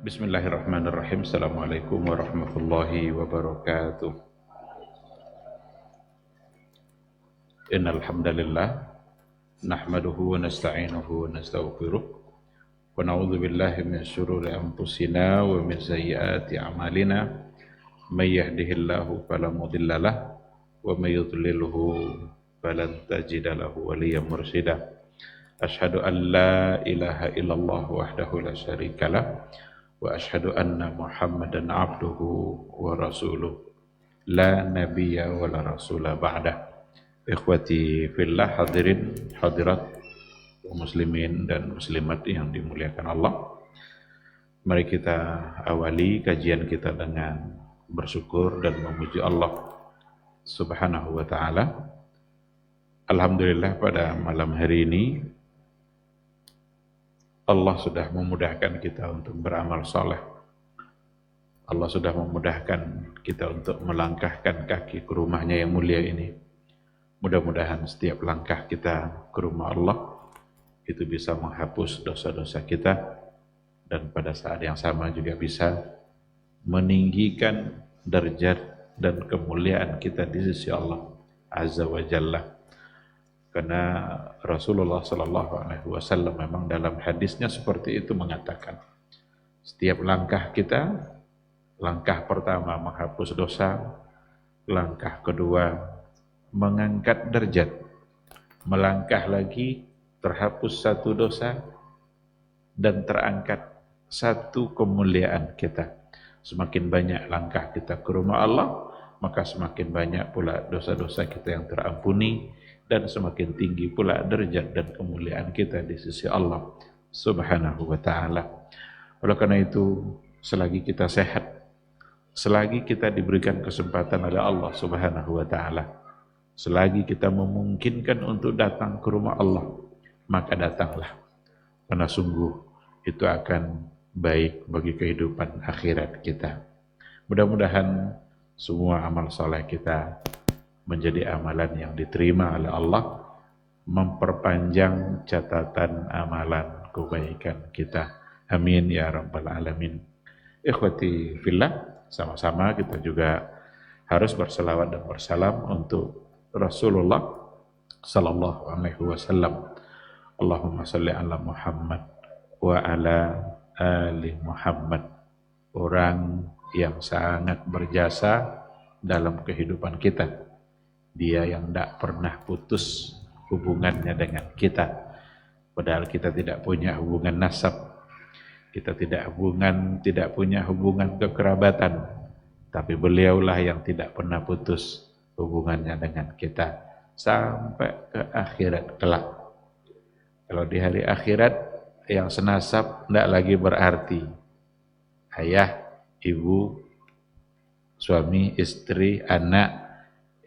Bismillahirrahmanirrahim. Assalamualaikum warahmatullahi wabarakatuh. Innal hamdalillah nahmaduhu wa nasta'inuhu wa nastaghfiruh wa na'udzu billahi min shururi anfusina wa min sayyiati a'malina. May yahdihillahu fala mudilla lahu wa may yudlilhu falan tajida lahu waliyyan mursyida. Asyhadu an la ilaha illallah wahdahu la syarikalah wa asyhadu anna Muhammadan abduhu wa rasuluh la nabiyya wa la rasula ba'dah. Ikhwati fillah, hadirin hadirat muslimin dan muslimat yang dimuliakan Allah, mari kita awali kajian kita dengan bersyukur dan memuji Allah subhanahu wa ta'ala. Alhamdulillah, pada malam hari ini Allah sudah memudahkan kita untuk beramal saleh. Allah sudah memudahkan kita untuk melangkahkan kaki ke rumahnya yang mulia ini. Mudah-mudahan setiap langkah kita ke rumah Allah itu bisa menghapus dosa-dosa kita, dan pada saat yang sama juga bisa meninggikan derajat dan kemuliaan kita di sisi Allah Azza wa Jalla. Karena Rasulullah SAW memang dalam hadisnya seperti itu mengatakan, setiap langkah kita, langkah pertama menghapus dosa, langkah kedua mengangkat derajat, melangkah lagi terhapus satu dosa dan terangkat satu kemuliaan kita. Semakin banyak langkah kita ke rumah Allah, maka semakin banyak pula dosa-dosa kita yang terampuni, dan semakin tinggi pula derajat dan kemuliaan kita di sisi Allah subhanahu wa ta'ala. Oleh karena itu, selagi kita sehat, selagi kita diberikan kesempatan oleh Allah subhanahu wa ta'ala, selagi kita memungkinkan untuk datang ke rumah Allah, maka datanglah. Karena sungguh itu akan baik bagi kehidupan akhirat kita. Mudah-mudahan semua amal saleh kita menjadi amalan yang diterima oleh Allah, memperpanjang catatan amalan kebaikan kita. Amin ya rabbal alamin. Ikhwati fillah, sama-sama kita juga harus berselawat dan bersalam untuk Rasulullah sallallahu alaihi wasallam. Allahumma salli ala Muhammad wa ala ali Muhammad. Orang yang sangat berjasa dalam kehidupan kita, dia yang tidak pernah putus hubungannya dengan kita. Padahal kita tidak punya hubungan nasab, kita tidak punya hubungan kekerabatan, tapi beliaulah yang tidak pernah putus hubungannya dengan kita sampai ke akhirat kelak. Kalau di hari akhirat yang senasab tidak lagi berarti ayah, ibu, suami, istri, anak.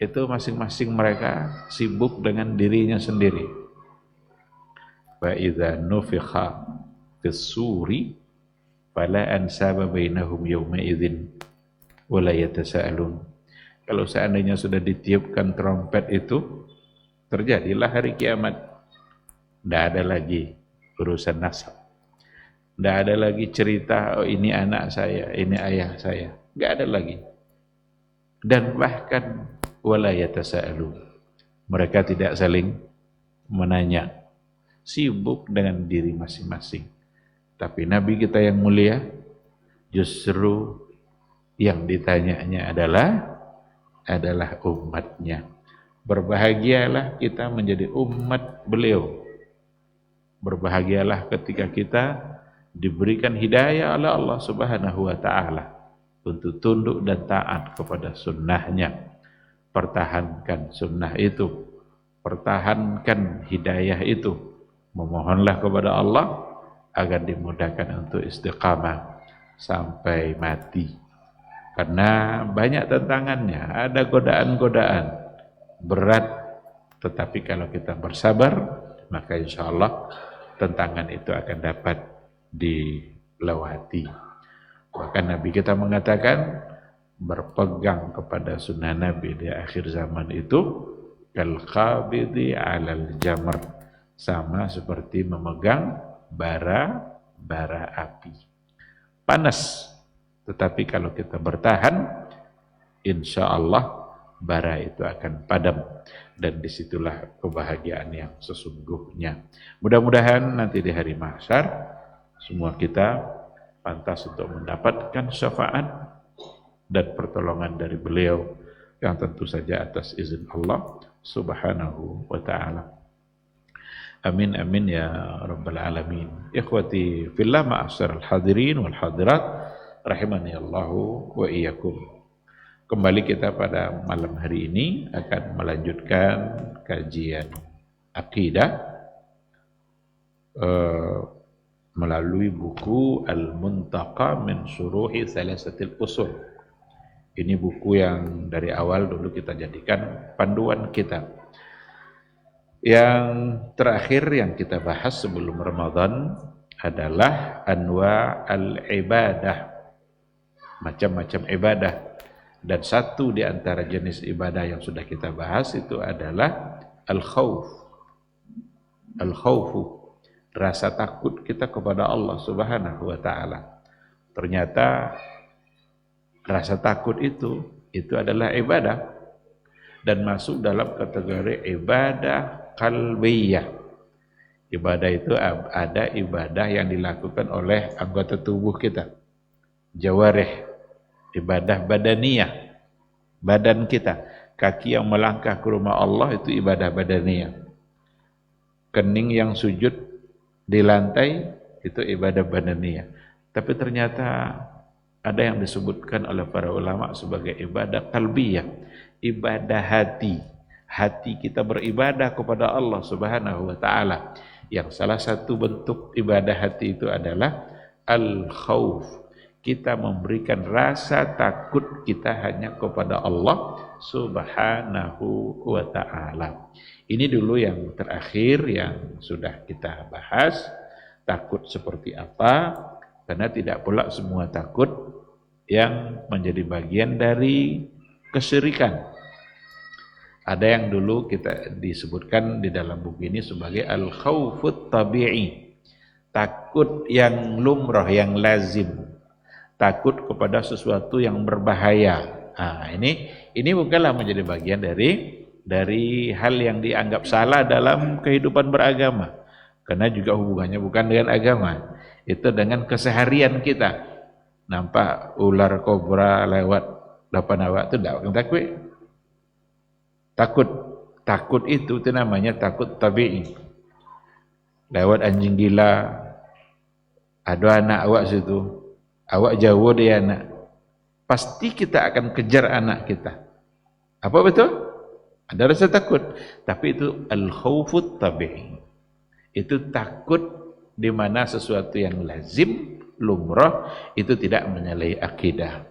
Itu masing-masing mereka sibuk dengan dirinya sendiri. Wa idza nufikha fis-suri fala ansaba bainahum yawma idzin wa la yatasaalun. Kalau seandainya sudah ditiupkan trompet itu, terjadilah hari kiamat. Tidak ada lagi urusan nasab. Tidak ada lagi cerita, oh ini anak saya, ini ayah saya. Tidak ada lagi. Dan bahkan wala yatasaalun, mereka tidak saling menanya, sibuk dengan diri masing-masing. Tapi Nabi kita yang mulia, justru yang ditanyanya adalah umatnya. Berbahagialah kita menjadi umat beliau. Berbahagialah ketika kita diberikan hidayah oleh Allah subhanahu wa ta'ala untuk tunduk dan taat kepada sunnahnya. Pertahankan sunnah itu, pertahankan hidayah itu, memohonlah kepada Allah agar dimudahkan untuk istiqamah sampai mati. Karena banyak tantangannya, ada godaan-godaan berat, tetapi kalau kita bersabar, maka insya Allah tantangan itu akan dapat dilewati. Bahkan Nabi kita mengatakan, berpegang kepada sunnah Nabi di akhir zaman itu kal qabidi 'alal jamr, sama seperti memegang bara api. panas. Tetapi kalau kita bertahan, insya Allah bara itu akan padam. Dan disitulah kebahagiaan yang sesungguhnya. Mudah-mudahan nanti di hari mahsyar, semua kita pantas untuk mendapatkan syafaat dan pertolongan dari beliau, yang tentu saja atas izin Allah subhanahu wa ta'ala. Amin amin ya rabbal alamin. Ikhwati fillah, ma'asyiral hadirin wal hadirat rahimani Allahu wa iyyakum. Kembali kita pada malam hari ini akan melanjutkan kajian akidah melalui buku Al-Muntaqa min Syuruhi Thalatsatil Usul. Ini buku yang dari awal dulu kita jadikan panduan kita. Yang terakhir yang kita bahas sebelum Ramadan adalah anwa al-ibadah, macam-macam ibadah. Dan satu di antara jenis ibadah yang sudah kita bahas itu adalah al-khawf. Al-khawfu, rasa takut kita kepada Allah subhanahu wa ta'ala. Ternyata rasa takut itu adalah ibadah dan masuk dalam kategori ibadah qalbiyah. Ibadah itu ada ibadah yang dilakukan oleh anggota tubuh kita, jawarih, ibadah badaniyah, badan kita. Kaki yang melangkah ke rumah Allah itu ibadah badaniyah. Kening yang sujud di lantai itu ibadah badaniyah. Tapi ternyata ada yang disebutkan oleh para ulama sebagai ibadah qalbiyah, ibadah hati. Hati kita beribadah kepada Allah subhanahu wa ta'ala. Yang salah satu bentuk ibadah hati itu adalah al-khawf. Kita memberikan rasa takut kita hanya kepada Allah subhanahu wa ta'ala. Ini dulu yang terakhir yang sudah kita bahas. Takut seperti apa? Karena tidak pula semua takut yang menjadi bagian dari kesyirikan. Ada yang dulu kita disebutkan di dalam buku ini sebagai al-khawfut tabi'i. Takut yang lumrah, yang lazim. Takut kepada sesuatu yang berbahaya. Nah, ini bukanlah menjadi bagian dari hal yang dianggap salah dalam kehidupan beragama. Karena juga hubungannya bukan dengan agama. Itu dengan keseharian kita. Nampak ular kobra lewat depan awak itu tidak akan takut. Takut itu namanya takut tabi'i. Lewat anjing gila, ada anak awak situ, awak jauh dia anak, pasti kita akan kejar anak kita. Apa betul? Ada rasa takut. Tapi itu al-khawfut tabi'i. Itu takut di mana sesuatu yang lazim, lumrah, itu tidak menyalahi akidah.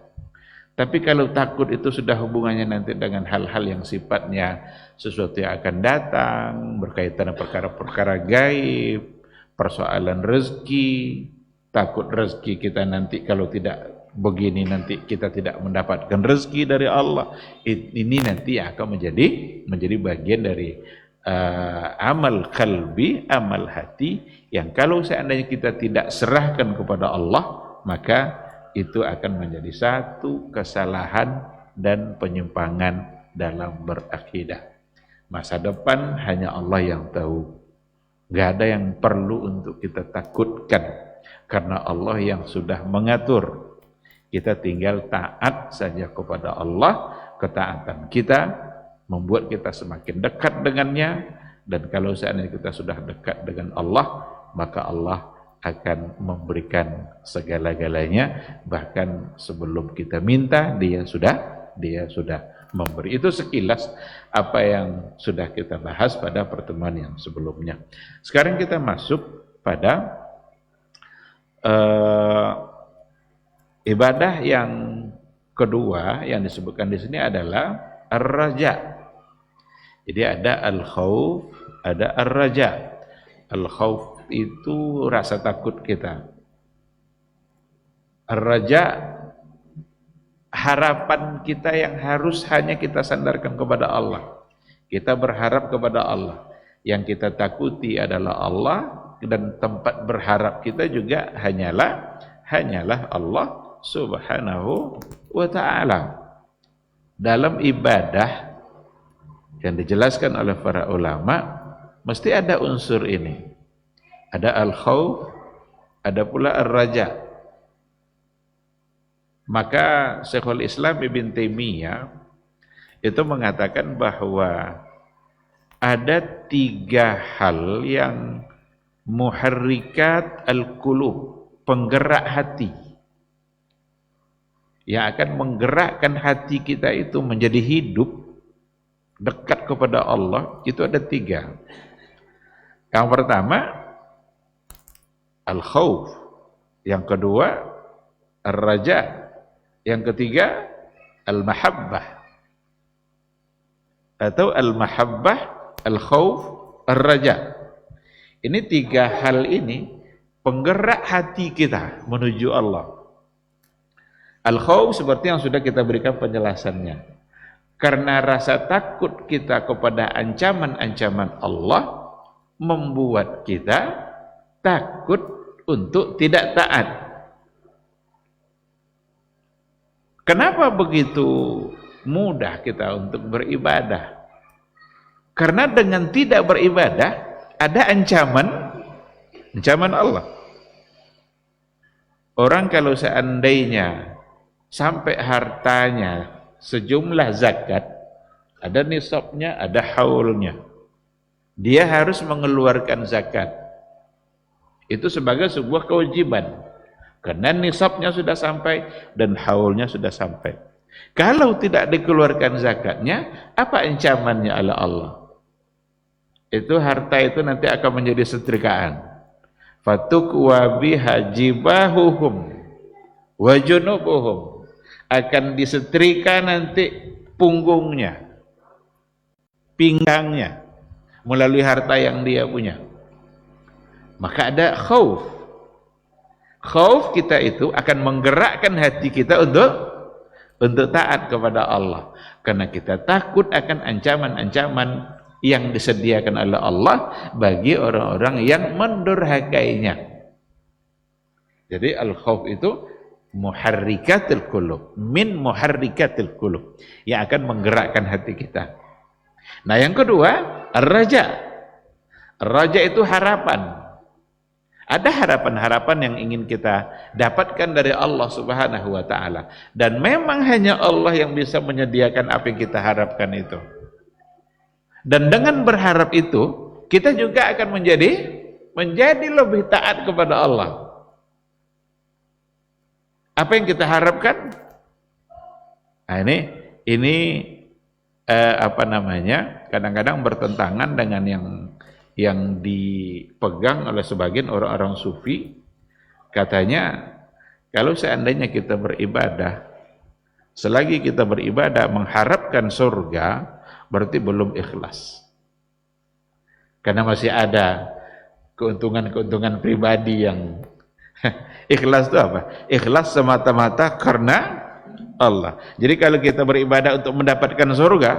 Tapi kalau takut itu sudah hubungannya nanti dengan hal-hal yang sifatnya sesuatu yang akan datang, berkaitan dengan perkara-perkara gaib, persoalan rezeki, takut rezeki kita nanti kalau tidak begini nanti kita tidak mendapatkan rezeki dari Allah. Ini nanti akan menjadi bagian dari amal qalbi, amal hati yang kalau seandainya kita tidak serahkan kepada Allah, maka itu akan menjadi satu kesalahan dan penyimpangan dalam berakidah. Masa depan hanya Allah yang tahu. Gak ada yang perlu untuk kita takutkan karena Allah yang sudah mengatur. Kita tinggal taat saja kepada Allah. Ketaatan kita membuat kita semakin dekat dengannya, dan kalau seandainya kita sudah dekat dengan Allah, maka Allah akan memberikan segala-galanya, bahkan sebelum kita minta dia sudah memberi. Itu sekilas apa yang sudah kita bahas pada pertemuan yang sebelumnya. Sekarang kita masuk pada ibadah yang kedua yang disebutkan di sini adalah ar-raja. Jadi ada al-khawf, ada ar-raja. Al-khawf itu rasa takut kita. Ar-raja, harapan kita yang harus hanya kita sandarkan kepada Allah. Kita berharap kepada Allah. Yang kita takuti adalah Allah, dan tempat berharap kita juga hanyalah hanyalah Allah Subhanahu wa ta'ala. Dalam ibadah yang dijelaskan oleh para ulama mesti ada unsur ini. Ada al-khauf, ada pula ar-raja. Maka Syekhul Islam Ibn Taimiyah itu mengatakan bahwa ada 3 hal yang muharrikat al-qulub, penggerak hati, yang akan menggerakkan hati kita itu menjadi hidup dekat kepada Allah. Itu ada 3. Yang pertama al-khauf, yang kedua ar-raja, yang ketiga al-mahabbah. Atau al-mahabbah, al-khauf, ar-raja. Ini 3 hal ini penggerak hati kita menuju Allah. Al-khauf seperti yang sudah kita berikan penjelasannya. Karena rasa takut kita kepada ancaman-ancaman Allah membuat kita takut untuk tidak taat. Kenapa begitu mudah kita untuk beribadah? Karena dengan tidak beribadah ada ancaman Allah. Orang kalau seandainya sampai hartanya sejumlah zakat, ada nisabnya, ada haulnya, dia harus mengeluarkan zakat. Itu sebagai sebuah kewajiban, karena nisabnya sudah sampai dan haulnya sudah sampai. Kalau tidak dikeluarkan zakatnya, apa ancamannya oleh Allah? Itu harta itu nanti akan menjadi setrikaan. Fatukwa biha jibahuhum wa junubuhum, akan disetrika nanti punggungnya, pinggangnya melalui harta yang dia punya. Maka ada khauf. Khauf kita itu akan menggerakkan hati kita untuk taat kepada Allah, karena kita takut akan ancaman-ancaman yang disediakan oleh Allah bagi orang-orang yang mendurhakainya. Jadi al-khauf itu muharrikatul qulub, min muharrikatul qulub, yang akan menggerakkan hati kita. Nah, yang kedua, ar-raja. Ar-raja itu harapan. Ada harapan-harapan yang ingin kita dapatkan dari Allah Subhanahu wa ta'ala, dan memang hanya Allah yang bisa menyediakan apa yang kita harapkan itu. Dan dengan berharap itu, kita juga akan menjadi lebih taat kepada Allah. Apa yang kita harapkan? Nah, ini apa namanya? Kadang-kadang bertentangan dengan yang dipegang oleh sebagian orang-orang sufi. Katanya, kalau seandainya kita beribadah, selagi kita beribadah mengharapkan surga, berarti belum ikhlas. Karena masih ada keuntungan-keuntungan pribadi yang ikhlas itu apa? Ikhlas semata-mata karena Allah. Jadi kalau kita beribadah untuk mendapatkan surga,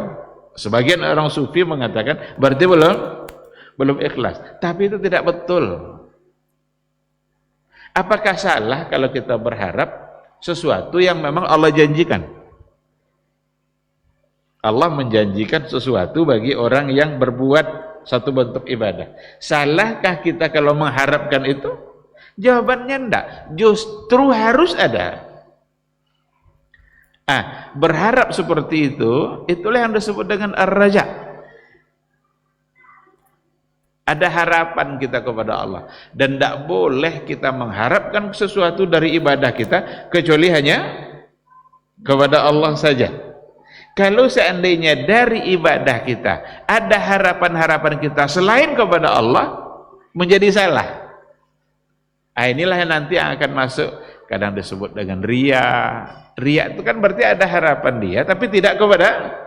sebagian orang sufi mengatakan berarti belum ikhlas. Tapi itu tidak betul. Apakah salah kalau kita berharap sesuatu yang memang Allah janjikan? Allah menjanjikan sesuatu bagi orang yang berbuat satu bentuk ibadah. Salahkah kita kalau mengharapkan itu? Jawabannya enggak. Justru harus ada. Berharap seperti itu, itulah yang disebut dengan ar-raja. Ada harapan kita kepada Allah, dan tidak boleh kita mengharapkan sesuatu dari ibadah kita kecuali hanya kepada Allah saja. Kalau seandainya dari ibadah kita ada harapan-harapan kita selain kepada Allah, menjadi salah. Inilah yang nanti akan masuk, kadang disebut dengan riya. Riya itu kan berarti ada harapan dia, tapi tidak kepada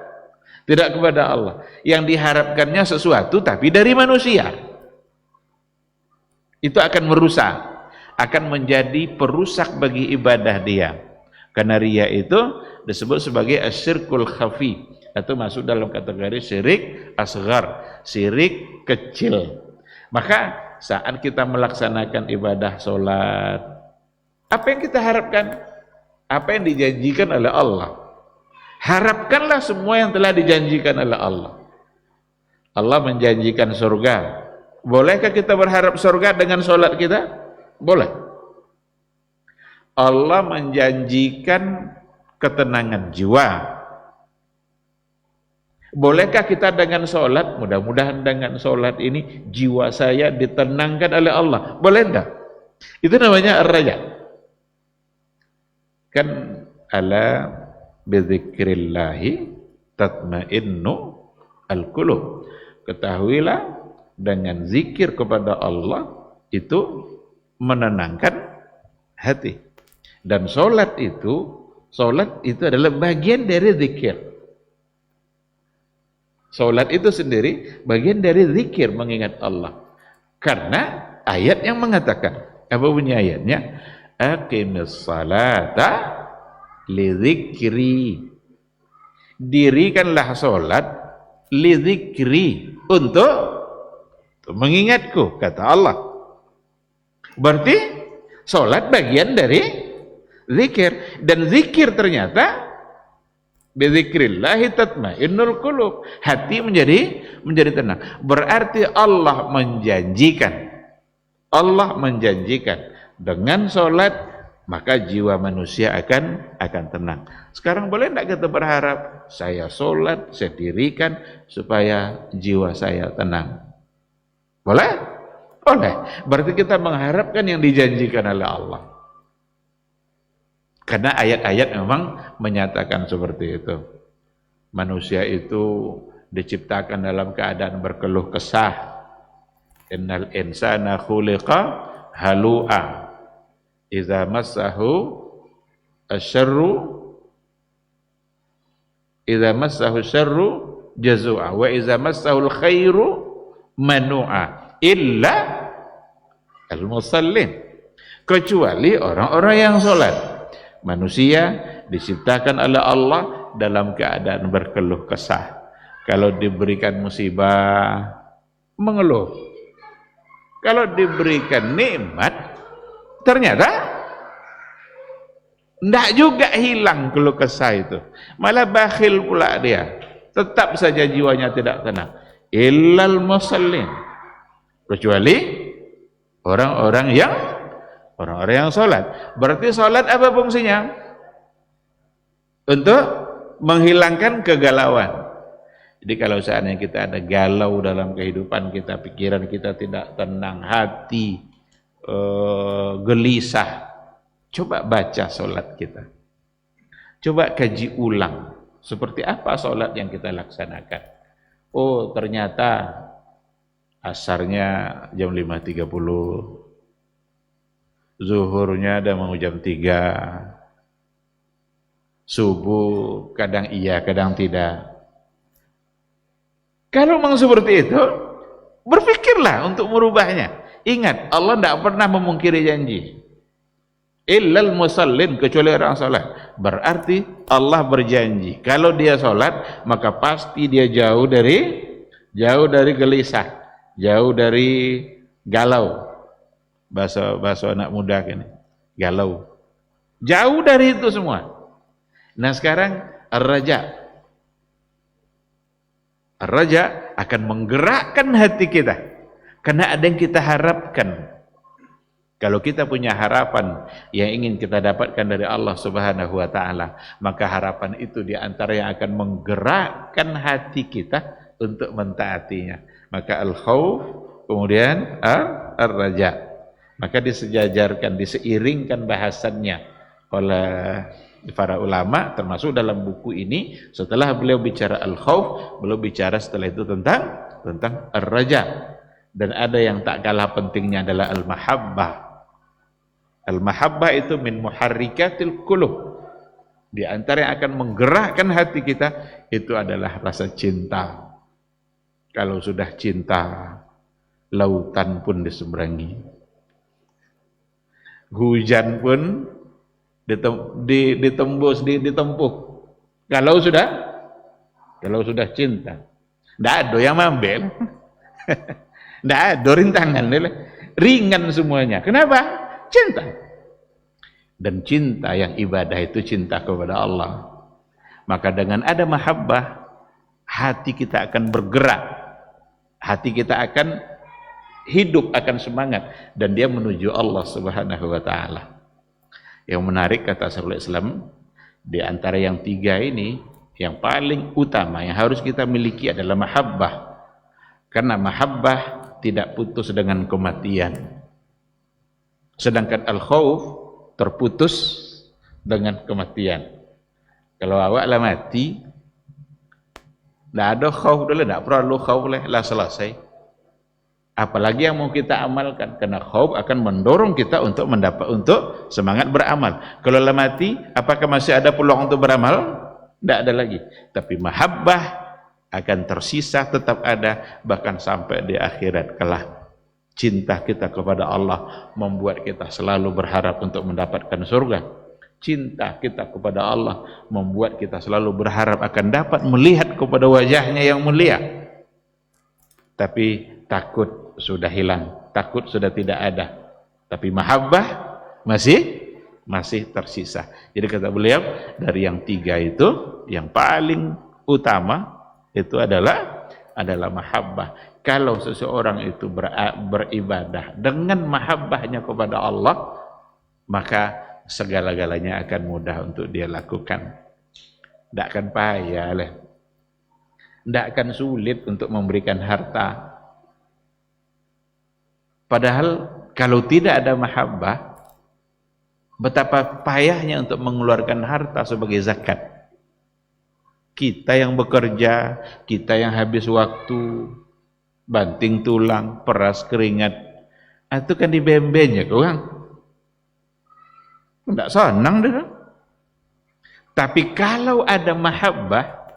Allah. Yang diharapkannya sesuatu tapi dari manusia. Itu akan merusak, akan menjadi perusak bagi ibadah dia. Karena riya itu disebut sebagai asyirkul khafi, atau masuk dalam kategori syirik asghar, syirik kecil. Maka saat kita melaksanakan ibadah sholat, Apa yang kita harapkan? Apa yang dijanjikan oleh Allah. Harapkanlah semua yang telah dijanjikan oleh Allah. Allah menjanjikan surga. Bolehkah kita berharap surga dengan sholat kita? Boleh. Allah menjanjikan ketenangan jiwa. Bolehkah kita dengan sholat? Mudah-mudahan dengan sholat ini jiwa saya ditenangkan oleh Allah. Boleh enggak? Itu namanya ar-raja. Kan ala bidzikrillahi tatma'innu al-qulub. Ketahuilah dengan zikir kepada Allah itu menenangkan hati. Dan sholat itu adalah bagian dari zikir. Sholat itu sendiri bagian dari zikir, mengingat Allah. Karena ayat yang mengatakan, apa bunyi ayatnya? Aqimis salata li dzikri. Dirikanlah sholat li dzikri, untuk mengingatku, kata Allah. Berarti sholat bagian dari zikir. Dan zikir ternyata bizikrillahi tatmainnul qulub. Hati menjadi tenang. Berarti Allah menjanjikan dengan sholat maka jiwa manusia akan tenang. Sekarang boleh tidak kita berharap saya sholat, saya dirikan supaya jiwa saya tenang? Boleh? Boleh. Berarti kita mengharapkan yang dijanjikan oleh Allah. Karena ayat-ayat memang menyatakan seperti itu. Manusia itu diciptakan dalam keadaan berkeluh kesah. Innal insana khuliqa halu'a. Idza massahu syarru jazua wa idza massahu khairu manu'a illa al-musallin. Kecuali orang-orang yang sholat. Manusia diciptakan oleh Allah dalam keadaan berkeluh kesah. Kalau diberikan musibah, mengeluh. Kalau diberikan nikmat, ternyata tidak juga hilang keluh kesah itu. Malah bakhil pula dia. Tetap saja jiwanya tidak tenang. Illal musallin. Kecuali orang-orang yang sholat. Berarti sholat apa fungsinya? Untuk menghilangkan kegalauan. Jadi kalau seandainya kita ada galau dalam kehidupan kita, pikiran kita tidak tenang, hati gelisah, coba baca sholat kita. Coba kaji ulang. Seperti apa sholat yang kita laksanakan. Oh ternyata asarnya jam 5.30. Zuhurnya ada mau jam 3. Subuh kadang iya, kadang tidak. Kalau memang seperti itu, berpikirlah untuk merubahnya. Ingat, Allah tidak pernah memungkiri janji. Illal musallin, kecuali orang salat. Berarti Allah berjanji, kalau dia salat, maka pasti dia jauh dari gelisah, jauh dari galau. Bahasa anak muda ini, galau. Jauh dari itu semua. Nah sekarang ar-raja akan menggerakkan hati kita. Karena ada yang kita harapkan. Kalau kita punya harapan yang ingin kita dapatkan dari Allah Subhanahu wa taala, maka harapan itu di antara yang akan menggerakkan hati kita untuk mentaatinya. Maka al-khauf, kemudian ar-raja. Maka disejajarkan, diseiringkan bahasannya oleh para ulama, termasuk dalam buku ini. Setelah beliau bicara al-khauf, beliau bicara setelah itu tentang ar-raja. Dan ada yang tak kalah pentingnya adalah al-mahabbah. Al-mahabbah itu min muharrikatil qulub. Di antara yang akan menggerakkan hati kita itu adalah rasa cinta. Kalau sudah cinta, lautan pun diseberangi. Hujan pun ditempuh. Kalau sudah cinta. Tidak ada yang ambil. Tidak ada rintangan. Ringan semuanya. Kenapa? Cinta. Dan cinta yang ibadah itu cinta kepada Allah. Maka dengan ada mahabbah, hati kita akan bergerak, hati kita akan hidup, akan semangat, dan dia menuju Allah Subhanahu wa Ta'ala. Yang menarik kata Syekhul Islam, di antara yang tiga ini, yang paling utama yang harus kita miliki adalah mahabbah. Karena mahabbah tidak putus dengan kematian. Sedangkan al-khauf terputus dengan kematian. Kalau awak lah mati, tidak ada khauf dulu, tidak perlu khauf lah selesai. Apalagi yang mau kita amalkan, karena khauf akan mendorong kita untuk semangat beramal. Kalau lah mati, apakah masih ada peluang untuk beramal? Tidak ada lagi. Tapi mahabbah akan tersisa, tetap ada, bahkan sampai di akhirat kelak. Cinta kita kepada Allah membuat kita selalu berharap untuk mendapatkan surga. Cinta kita kepada Allah membuat kita selalu berharap akan dapat melihat kepada wajahnya yang mulia. Tapi takut sudah hilang, takut sudah tidak ada. Tapi mahabbah masih tersisa. Jadi kata beliau, dari yang tiga itu, yang paling utama itu adalah mahabbah. Kalau seseorang itu beribadah dengan mahabbahnya kepada Allah, maka segala-galanya akan mudah untuk dia lakukan. Tidak akan payah lah. Tidak akan sulit untuk memberikan harta. Padahal kalau tidak ada mahabbah, betapa payahnya untuk mengeluarkan harta sebagai zakat. Kita yang bekerja, kita yang habis waktu, banting tulang, peras keringat, itu kan dibembennya kurang. Tidak senang dia. Tapi kalau ada mahabbah,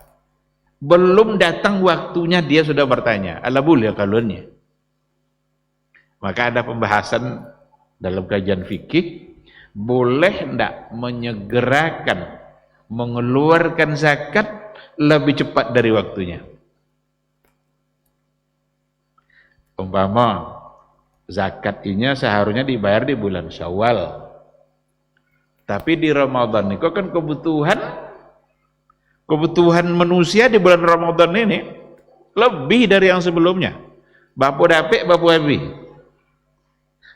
belum datang waktunya dia sudah bertanya, ala boleh kalonnya. Maka ada pembahasan dalam kajian fikih, boleh tidak menyegerakan mengeluarkan zakat lebih cepat dari waktunya. Umpama zakat ini seharusnya dibayar di bulan Syawal, tapi di Ramadan itu kan kebutuhan manusia di bulan Ramadan ini lebih dari yang sebelumnya. Bapu dapik, bapu habis.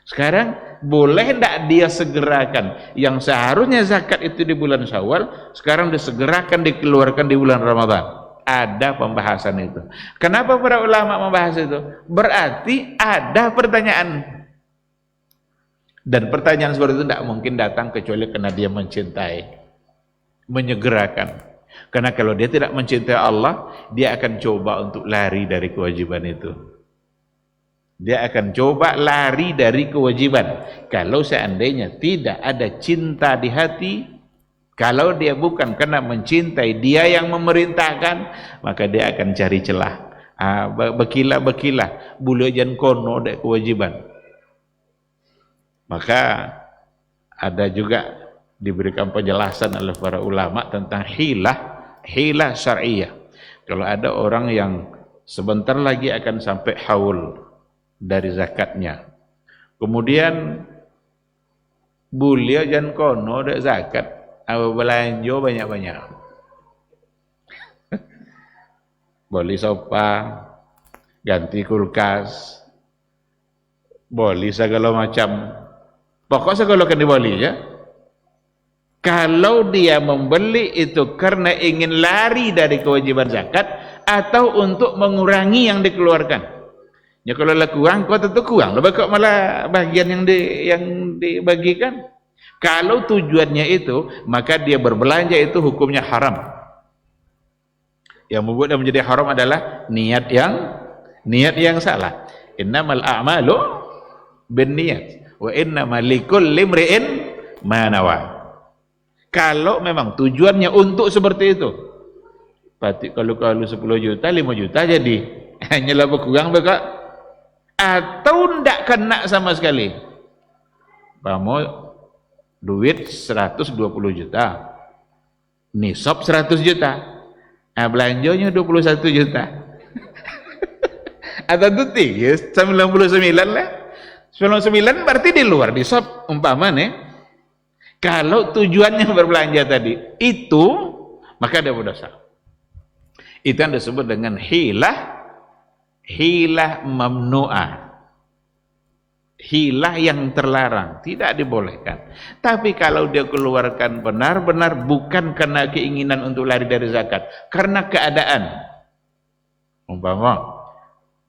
Sekarang boleh tidak dia segerakan yang seharusnya zakat itu di bulan Syawal, sekarang disegerakan dikeluarkan di bulan Ramadan? Ada pembahasan itu. Kenapa para ulama membahas itu? Berarti ada pertanyaan. Dan pertanyaan seperti itu tidak mungkin datang kecuali karena dia mencintai, menyegerakan. Karena kalau dia tidak mencintai Allah, dia akan coba untuk lari dari kewajiban itu. Dia akan coba lari dari kewajiban. Kalau seandainya tidak ada cinta di hati, kalau dia bukan karena mencintai dia yang memerintahkan, maka dia akan cari celah. Bekilah, bulu jan kono dek kewajiban. Maka ada juga diberikan penjelasan oleh para ulama tentang hilah syariah. Kalau ada orang yang sebentar lagi akan sampai haul dari zakatnya, kemudian bulu jan kono dek zakat, belanja banyak-banyak. Beli sofa, ganti kulkas, beli segala macam. Pokok segala kan dibeli ya. Kalau dia membeli itu karena ingin lari dari kewajiban zakat atau untuk mengurangi yang dikeluarkan. Ya kalau lah kurang, kau tentu kurang. Lebih kok malah bagian yang dibagikan. Kalau tujuannya itu, maka dia berbelanja itu hukumnya haram. Yang membuat dia menjadi haram adalah niat yang salah. Innamal a'malu binniyat wa innamal likulli imri'in ma nawa. Kalau memang tujuannya untuk seperti itu, berarti kalau 10 juta, 5 juta jadi hanya lebih kurang bekak, atau tidak kena sama sekali. Kamu duit 120 juta, nisab 100 juta, belanjanya 21 juta. Atau tuti, 99 lah. 99 berarti di luar nisab umpama nih. Kalau tujuannya berbelanja tadi itu, maka dia berdosa. Itu yang disebut dengan hilah mamnu'ah. Hilah yang terlarang, tidak dibolehkan. Tapi kalau dia keluarkan benar-benar bukan karena keinginan untuk lari dari zakat, karena keadaan. Umpama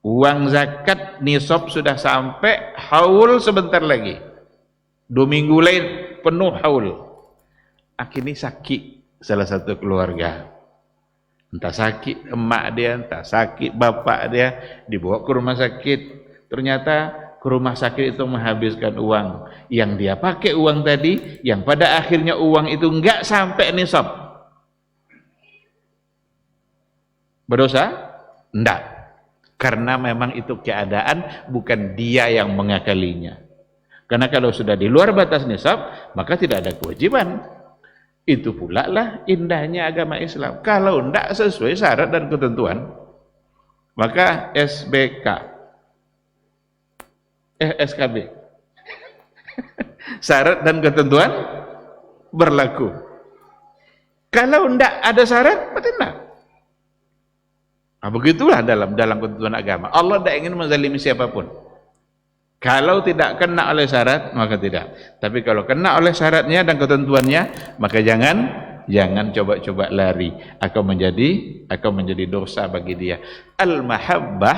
uang zakat nisab sudah sampai, haul sebentar lagi. 2 minggu lain penuh haul. Akhirnya sakit salah satu keluarga. Entah sakit emak dia, entah sakit bapak dia, dibawa ke rumah sakit. Ternyata ke rumah sakit itu menghabiskan uang yang dia pakai uang tadi, yang pada akhirnya uang itu enggak sampai nisab. Berdosa? Enggak. Karena memang itu keadaan, bukan dia yang mengakalinya. Karena kalau sudah di luar batas nisab, maka tidak ada kewajiban. Itu pula lah indahnya agama Islam. Kalau tidak sesuai syarat dan ketentuan, maka SKB syarat dan ketentuan berlaku. Kalau tidak ada syarat, berarti tidak. Nah, begitulah dalam ketentuan agama. Allah tidak ingin menzalimi siapapun. Kalau tidak kena oleh syarat, maka tidak. Tapi kalau kena oleh syaratnya dan ketentuannya, maka jangan coba-coba lari. Akan menjadi dosa bagi dia. Al-mahabbah,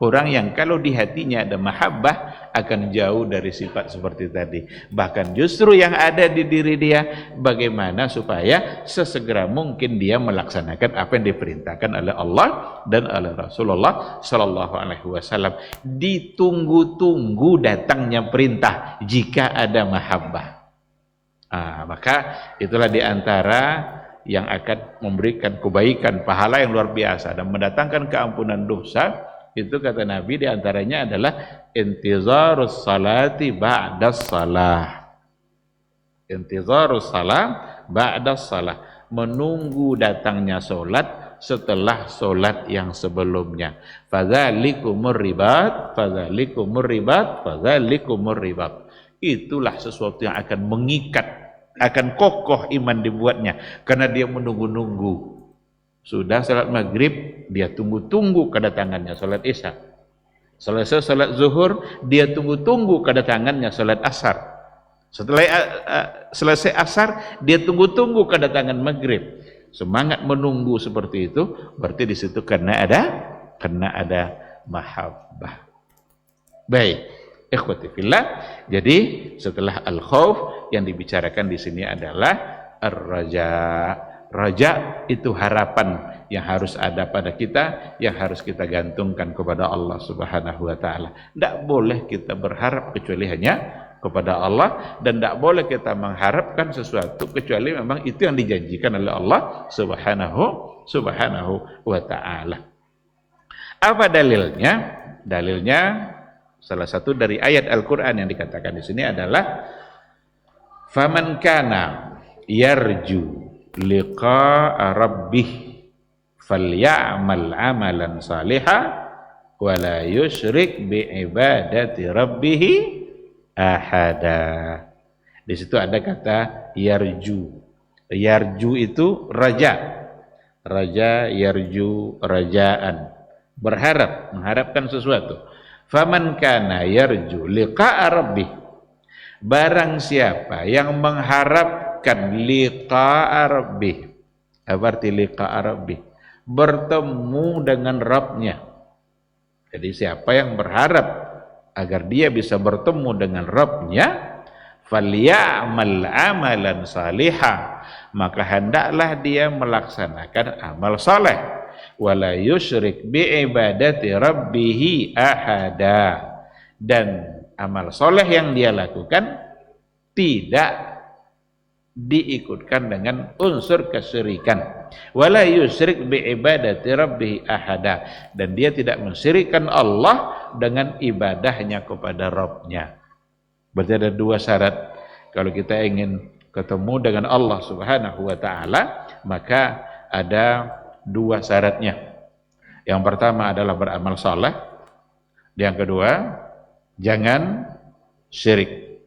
orang yang kalau di hatinya ada mahabbah, akan jauh dari sifat seperti tadi. Bahkan justru yang ada di diri dia, bagaimana supaya sesegera mungkin dia melaksanakan apa yang diperintahkan oleh Allah dan oleh Rasulullah Sallallahu Alaihi Wasallam. Ditunggu-tunggu datangnya perintah jika ada mahabbah. Maka itulah diantara yang akan memberikan kebaikan, pahala yang luar biasa dan mendatangkan keampunan dosa. Itu kata Nabi diantaranya adalah intizarus salati ba'das salah. Intizarus salah ba'das salah, menunggu datangnya solat setelah solat yang sebelumnya. Fadzalikumur ribat, fadzalikumur ribat, fadzalikumur ribat. Itulah sesuatu yang akan mengikat, akan kokoh iman dibuatnya, karena dia menunggu-nunggu. Sudah salat maghrib, dia tunggu-tunggu kedatangannya salat isya. Selesai salat zuhur, dia tunggu-tunggu kedatangannya salat asar. Setelah selesai asar, dia tunggu-tunggu kedatangan maghrib. Semangat menunggu seperti itu, berarti di situ karena ada mahabbah. Baik, ikhwati fillah. Jadi setelah al-khauf, yang dibicarakan di sini adalah ar-raja. Raja itu harapan yang harus ada pada kita, yang harus kita gantungkan kepada Allah Subhanahu wa taala. Tidak boleh kita berharap kecuali hanya kepada Allah, dan tidak boleh kita mengharapkan sesuatu kecuali memang itu yang dijanjikan oleh Allah Subhanahu wa taala. Apa dalilnya? Dalilnya salah satu dari ayat Al-Qur'an yang dikatakan di sini adalah faman kana yarju liqa'a rabbih falyamal amalan salihah wa la yusyrik bi ibadati rabbih ahada. Di situ ada kata yarju. Yarju itu raja. Raja yarju, rajaan, berharap, mengharapkan sesuatu. Faman kana yarju liqa'a rabbih, barang siapa yang mengharap liqa'a rabbih. Apa arti liqa'a rabbih? Bertemu dengan Rabbnya. Jadi siapa yang berharap agar dia bisa bertemu dengan Rabbnya, falyamal amalan salihah, maka hendaklah dia melaksanakan amal saleh. Wala yusyrik bi ibadati rabbih ahada, dan amal saleh yang dia lakukan tidak diikutkan dengan unsur kesyirikan. Wala yusyrik bi ibadati rabbih ahada, dan dia tidak mensyirikkan Allah dengan ibadahnya kepada Rabbnya. Berarti ada dua syarat. Kalau kita ingin ketemu dengan Allah Subhanahu wa taala, maka ada dua syaratnya. Yang pertama adalah beramal saleh. Yang kedua, jangan syirik.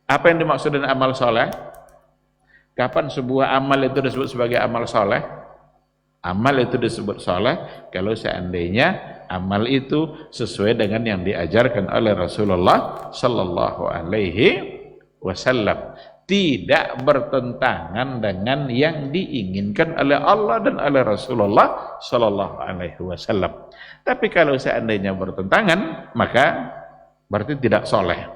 Apa yang dimaksud dengan amal soleh? Kapan sebuah amal itu disebut sebagai amal soleh? Amal itu disebut soleh kalau seandainya amal itu sesuai dengan yang diajarkan oleh Rasulullah Sallallahu Alaihi Wasallam, tidak bertentangan dengan yang diinginkan oleh Allah dan oleh Rasulullah Sallallahu Alaihi Wasallam. Tapi kalau seandainya bertentangan, maka berarti tidak soleh.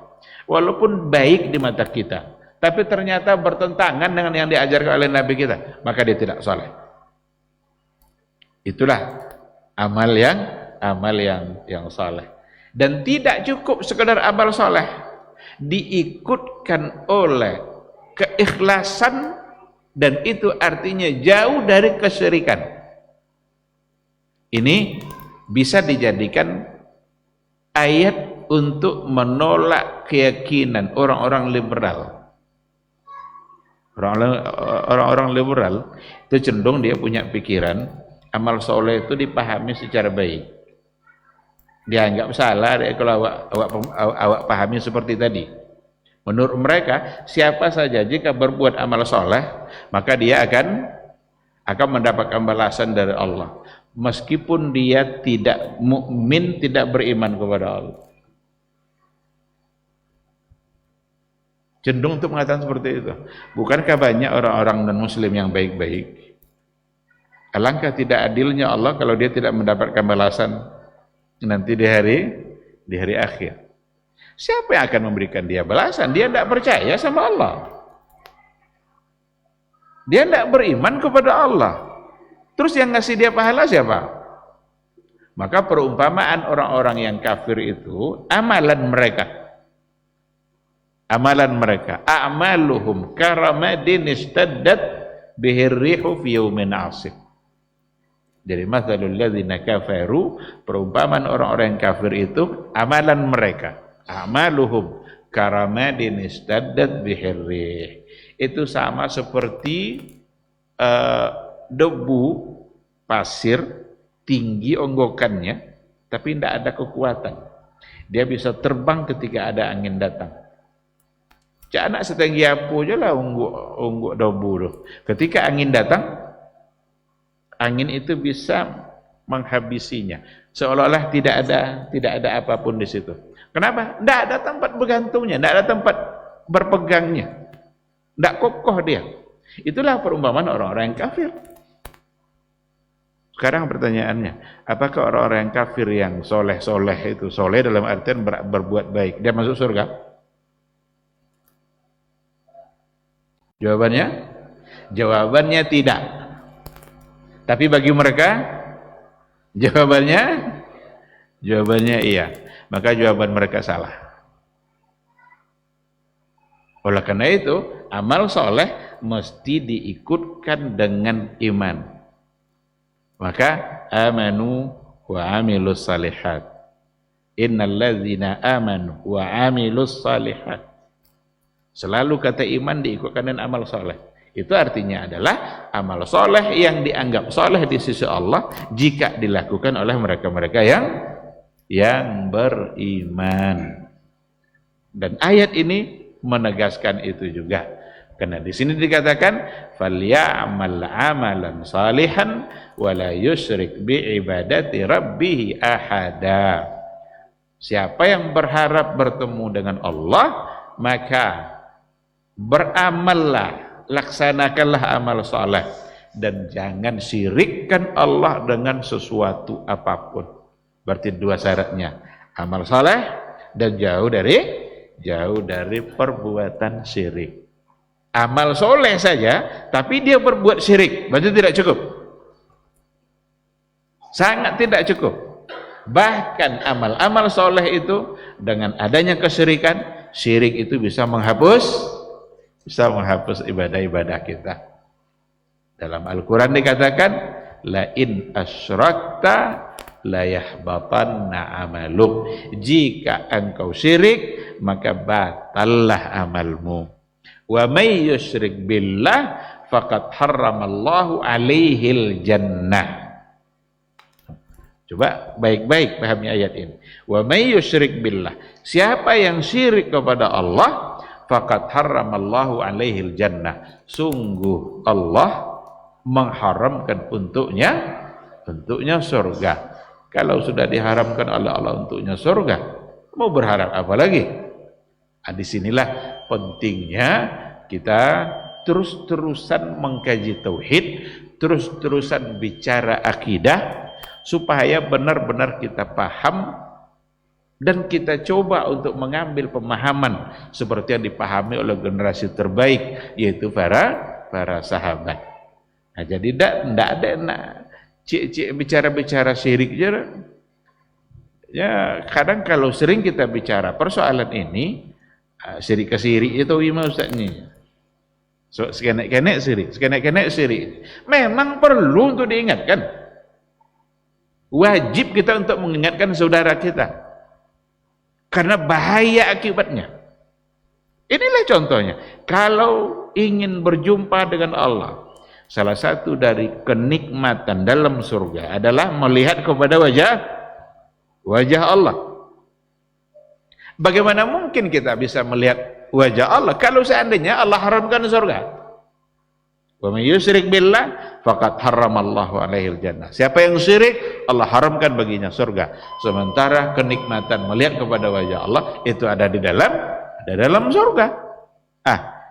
Walaupun baik di mata kita, tapi ternyata bertentangan dengan yang diajarkan oleh Nabi kita, maka dia tidak soleh. Itulah amal yang saleh. Dan tidak cukup sekedar amal saleh, diikutkan oleh keikhlasan, dan itu artinya jauh dari kesyirikan. Ini bisa dijadikan ayat untuk menolak keyakinan orang-orang liberal. Orang-orang liberal itu cenderung dia punya pikiran amal soleh itu dipahami secara baik. Dianggap salah kalau awak pahami seperti tadi. Menurut mereka, siapa saja jika berbuat amal soleh, maka dia akan mendapatkan balasan dari Allah, meskipun dia tidak mukmin, tidak beriman kepada Allah. Cenderung untuk mengatakan seperti itu. Bukankah banyak orang-orang non-muslim yang baik-baik? Alangkah tidak adilnya Allah kalau dia tidak mendapatkan balasan nanti di hari akhir. Siapa yang akan memberikan dia balasan? Dia tidak percaya sama Allah. Dia tidak beriman kepada Allah. Terus yang ngasih dia pahala siapa? Maka perumpamaan orang-orang yang kafir itu amalan mereka. A'maluhum karamadin istaddat bihir rihu fi yaumin 'asif. Jadi mathalul ladzina kafaru, perumpamaan orang-orang yang kafir itu amalan mereka. A'maluhum karamadin istaddat bihirrih. Itu sama seperti debu pasir tinggi onggokannya, tapi tidak ada kekuatan. Dia bisa terbang ketika ada angin datang. Cak anak setinggi apa aja lah ungguk debu tu. Ketika angin datang, angin itu bisa menghabisinya, seolah-olah tidak ada apapun di situ. Kenapa? Tidak ada tempat bergantungnya, tidak ada tempat berpegangnya, tidak kokoh dia. Itulah perumpamaan orang-orang yang kafir. Sekarang pertanyaannya, apakah orang-orang yang kafir yang soleh itu, soleh dalam artian berbuat baik, dia masuk surga? Jawabannya tidak. Tapi bagi mereka jawabannya iya. Maka jawaban mereka salah. Oleh karena itu, amal soleh mesti diikutkan dengan iman. Maka amanu wa amilus salihat. Innal ladzina amanu wa amilus salihat. Selalu kata iman diikutkan dengan amal soleh. Itu artinya adalah amal soleh yang dianggap soleh di sisi Allah jika dilakukan oleh mereka-mereka yang beriman. Dan ayat ini menegaskan itu juga. Karena di sini dikatakan falyamal amalan salihan wa la yusyrik bi ibadati rabbih ahada. Siapa yang berharap bertemu dengan Allah, maka beramallah, laksanakanlah amal saleh dan jangan syirikkan Allah dengan sesuatu apapun. Berarti dua syaratnya, amal saleh dan jauh dari perbuatan syirik. Amal soleh saja tapi dia berbuat syirik, berarti tidak cukup, sangat tidak cukup. Bahkan amal-amal soleh itu dengan adanya kesyirikan, syirik itu bisa menghapus ibadah-ibadah kita. Dalam Al-Quran dikatakan la in asyrakta la yahbatanna amaluk. Jika engkau syirik maka batallah amalmu. Wa may yusyrik billah faqad harramallahu alaihil jannah. Coba baik-baik pahami ayat ini. Wa may yusyrik billah, siapa yang syirik kepada Allah, faqad harramallahu alaihil jannah. Sungguh Allah mengharamkan untuknya surga. Kalau sudah diharamkan oleh Allah untuknya surga, mau berharap apa lagi? Nah, disinilah pentingnya kita terus-terusan mengkaji tauhid, terus-terusan bicara akidah, supaya benar-benar kita paham dan kita coba untuk mengambil pemahaman seperti yang dipahami oleh generasi terbaik, yaitu para sahabat. Nah, jadi tidak ada bicara-bicara syirik aja. Ya, kadang kalau sering kita bicara persoalan ini, syirik ke syirik itu gimana Ustaznya? So, sekenek-kenek syirik. Memang perlu untuk diingatkan. Wajib kita untuk mengingatkan saudara kita. Karena bahaya akibatnya. Inilah contohnya. Kalau ingin berjumpa dengan Allah, salah satu dari kenikmatan dalam surga adalah melihat kepada wajah Allah. Bagaimana mungkin kita bisa melihat wajah Allah kalau seandainya Allah haramkan surga? Wa may yusyrik billah faqad harramallahu alaihil jannah. Siapa yang syirik, Allah haramkan baginya surga. Sementara kenikmatan melihat kepada wajah Allah itu ada di dalam surga.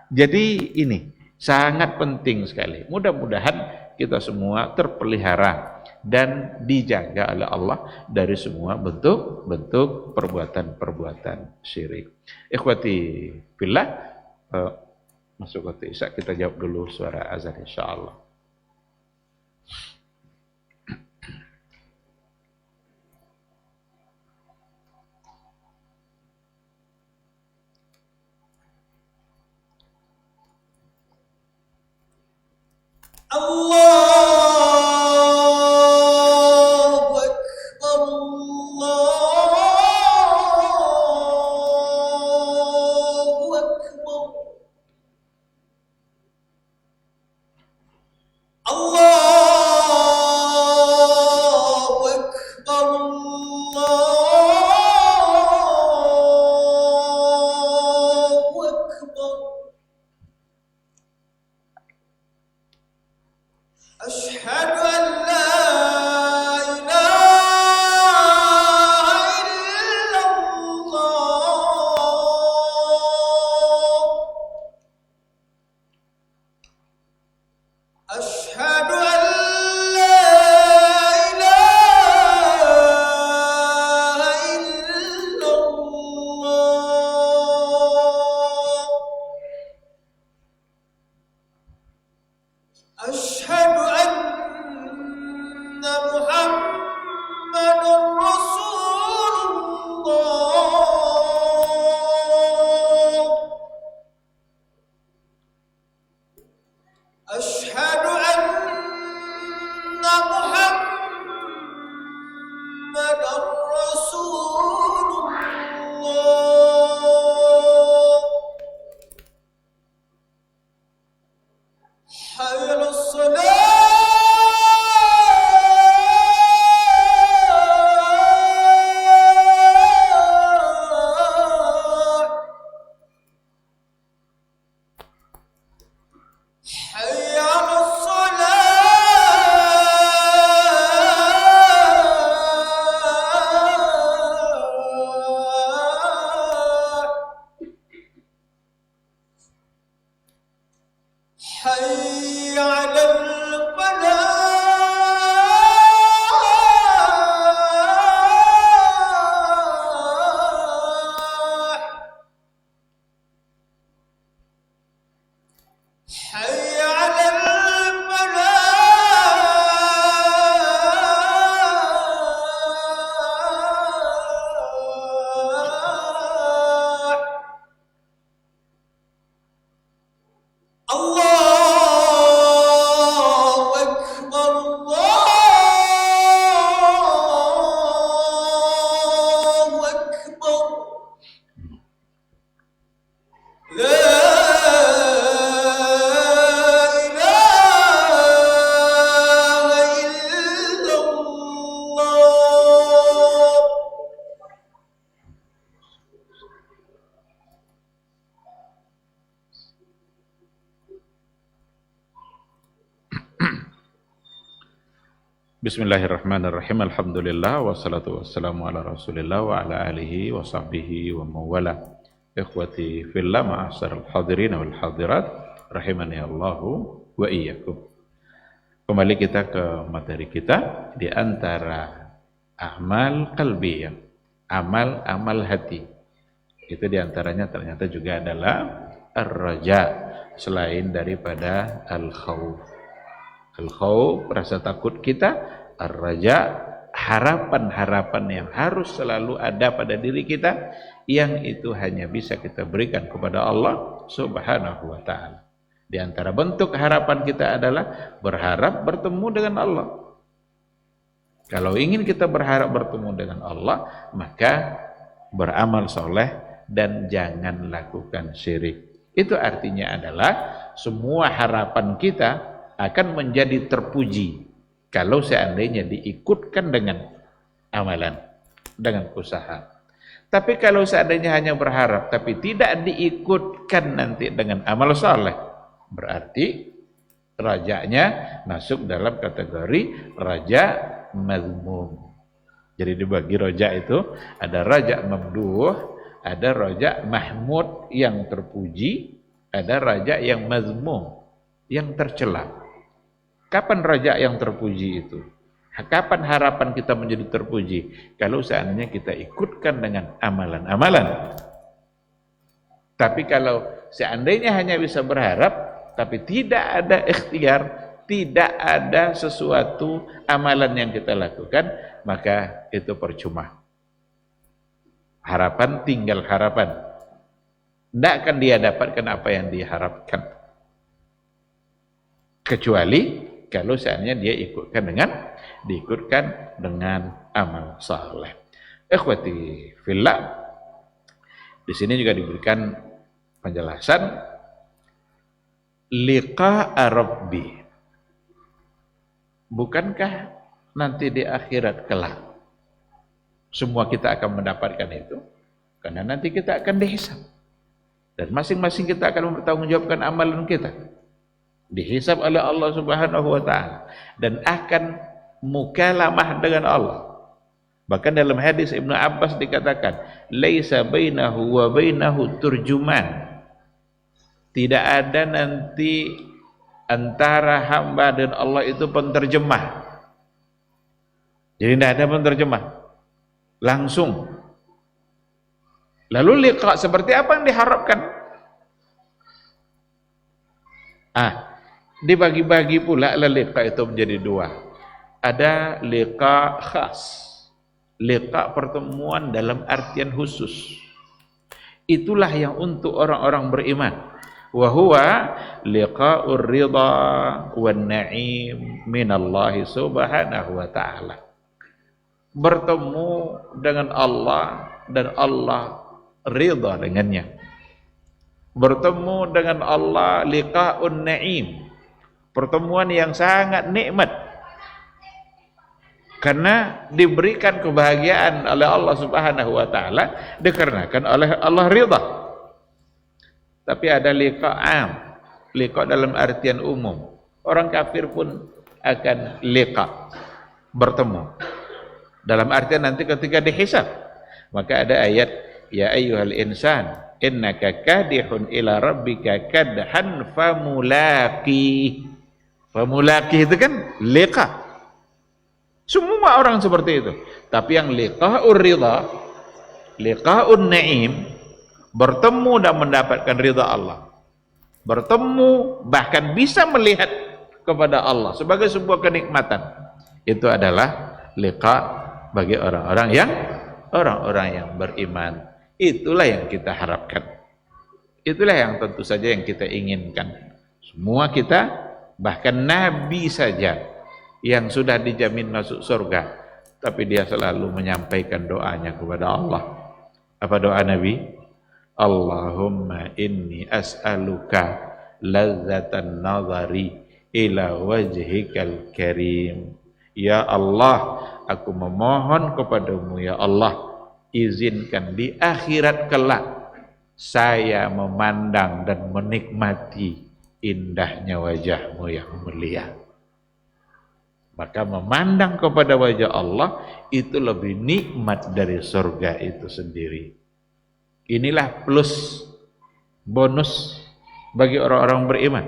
Jadi ini sangat penting sekali. Mudah-mudahan kita semua terpelihara dan dijaga oleh Allah dari semua bentuk-bentuk perbuatan syirik. Ikhwati fillah, masuk waktu Isya, kita jawab dulu suara azan insyaallah. Allahu Akbar, Allahu Akbar, Allahu Akbar, Allahu Akbar. Bismillahirrahmanirrahim. Alhamdulillah wassalatu wassalamu ala Rasulillah wa ala alihi wa sahbihi wa mawala. Ikhwati fillah, ma'asyiral hadirin wal hadirat, rahimani Allahu wa iyyakum. Kembali kita ke materi kita di antara amal qalbiyah, amal hati. Itu di antaranya ternyata juga adalah ar-raja, selain daripada al-khauf. Al-khauf, rasa takut kita, ar-raja, harapan-harapan yang harus selalu ada pada diri kita, yang itu hanya bisa kita berikan kepada Allah Subhanahu wa ta'ala. Di antara bentuk harapan kita adalah berharap bertemu dengan Allah. Kalau ingin kita berharap bertemu dengan Allah, maka beramal soleh dan jangan lakukan syirik. Itu artinya adalah semua harapan kita akan menjadi terpuji kalau seandainya diikutkan dengan amalan, dengan usaha. Tapi kalau seandainya hanya berharap tapi tidak diikutkan nanti dengan amal saleh, berarti rajanya masuk dalam kategori raja mazmum. Jadi dibagi raja itu ada raja mamduh, ada raja mahmud yang terpuji, ada raja yang mazmum yang tercela. Kapan raja yang terpuji itu? Kapan harapan kita menjadi terpuji? Kalau seandainya kita ikutkan dengan amalan-amalan. Tapi kalau seandainya hanya bisa berharap, tapi tidak ada ikhtiar, tidak ada sesuatu amalan yang kita lakukan, maka itu percuma. Harapan tinggal harapan. Tidak akan dia dapatkan apa yang diharapkan. Kecuali kalau seandainya dia diikutkan dengan amal saleh. Ikhwati fillah, di sini juga diberikan penjelasan liqa'a rabbi. Bukankah nanti di akhirat kelak semua kita akan mendapatkan itu? Karena nanti kita akan dihisab. Dan masing-masing kita akan mempertanggungjawabkan amalan kita. Dihisab oleh Allah Subhanahu wa ta'ala dan akan mukalamah dengan Allah. Bahkan dalam hadis Ibnu Abbas dikatakan, laisa bainahu wa bainahu turjuman. Tidak ada nanti antara hamba dan Allah itu penterjemah. Jadi tidak ada penterjemah. Langsung. Lalu liqa seperti apa yang diharapkan? Dibagi-bagi pula liqa itu menjadi dua. Ada liqa khas, liqa pertemuan dalam artian khusus. Itulah yang untuk orang-orang beriman. Wa huwa liqa'ur ridha wan na'im minallahi subhanahu wa ta'ala. Bertemu dengan Allah dan Allah ridha dengannya. Bertemu dengan Allah liqa'un na'im, pertemuan yang sangat nikmat karena diberikan kebahagiaan oleh Allah Subhanahu wa ta'ala dikarenakan oleh Allah ridha. Tapi ada liqa'am, liqa dalam artian umum. Orang kafir pun akan liqa, bertemu. Dalam artian nanti ketika dihisab. Maka ada ayat, ya ayyuhal insan innaka kadihun ila rabbika kadhan famulaqi. Famulaqi itu kan liqa. Semua orang seperti itu. Tapi yang liqa'ur ridha, liqa'un na'im, bertemu dan mendapatkan ridha Allah. Bertemu bahkan bisa melihat kepada Allah sebagai sebuah kenikmatan. Itu adalah liqa bagi orang-orang yang beriman. Itulah yang kita harapkan. Itulah yang tentu saja yang kita inginkan. Semua kita, bahkan Nabi saja yang sudah dijamin masuk surga, tapi dia selalu menyampaikan doanya kepada Allah. Apa doa Nabi? Allahumma inni as'aluka lazzatan nazari ila wajhikal karim. Ya Allah, aku memohon kepadamu ya Allah, izinkan di akhirat kelak saya memandang dan menikmati indahnya wajahmu yang mulia. Maka memandang kepada wajah Allah itu lebih nikmat dari surga itu sendiri. Inilah plus bonus bagi orang-orang beriman.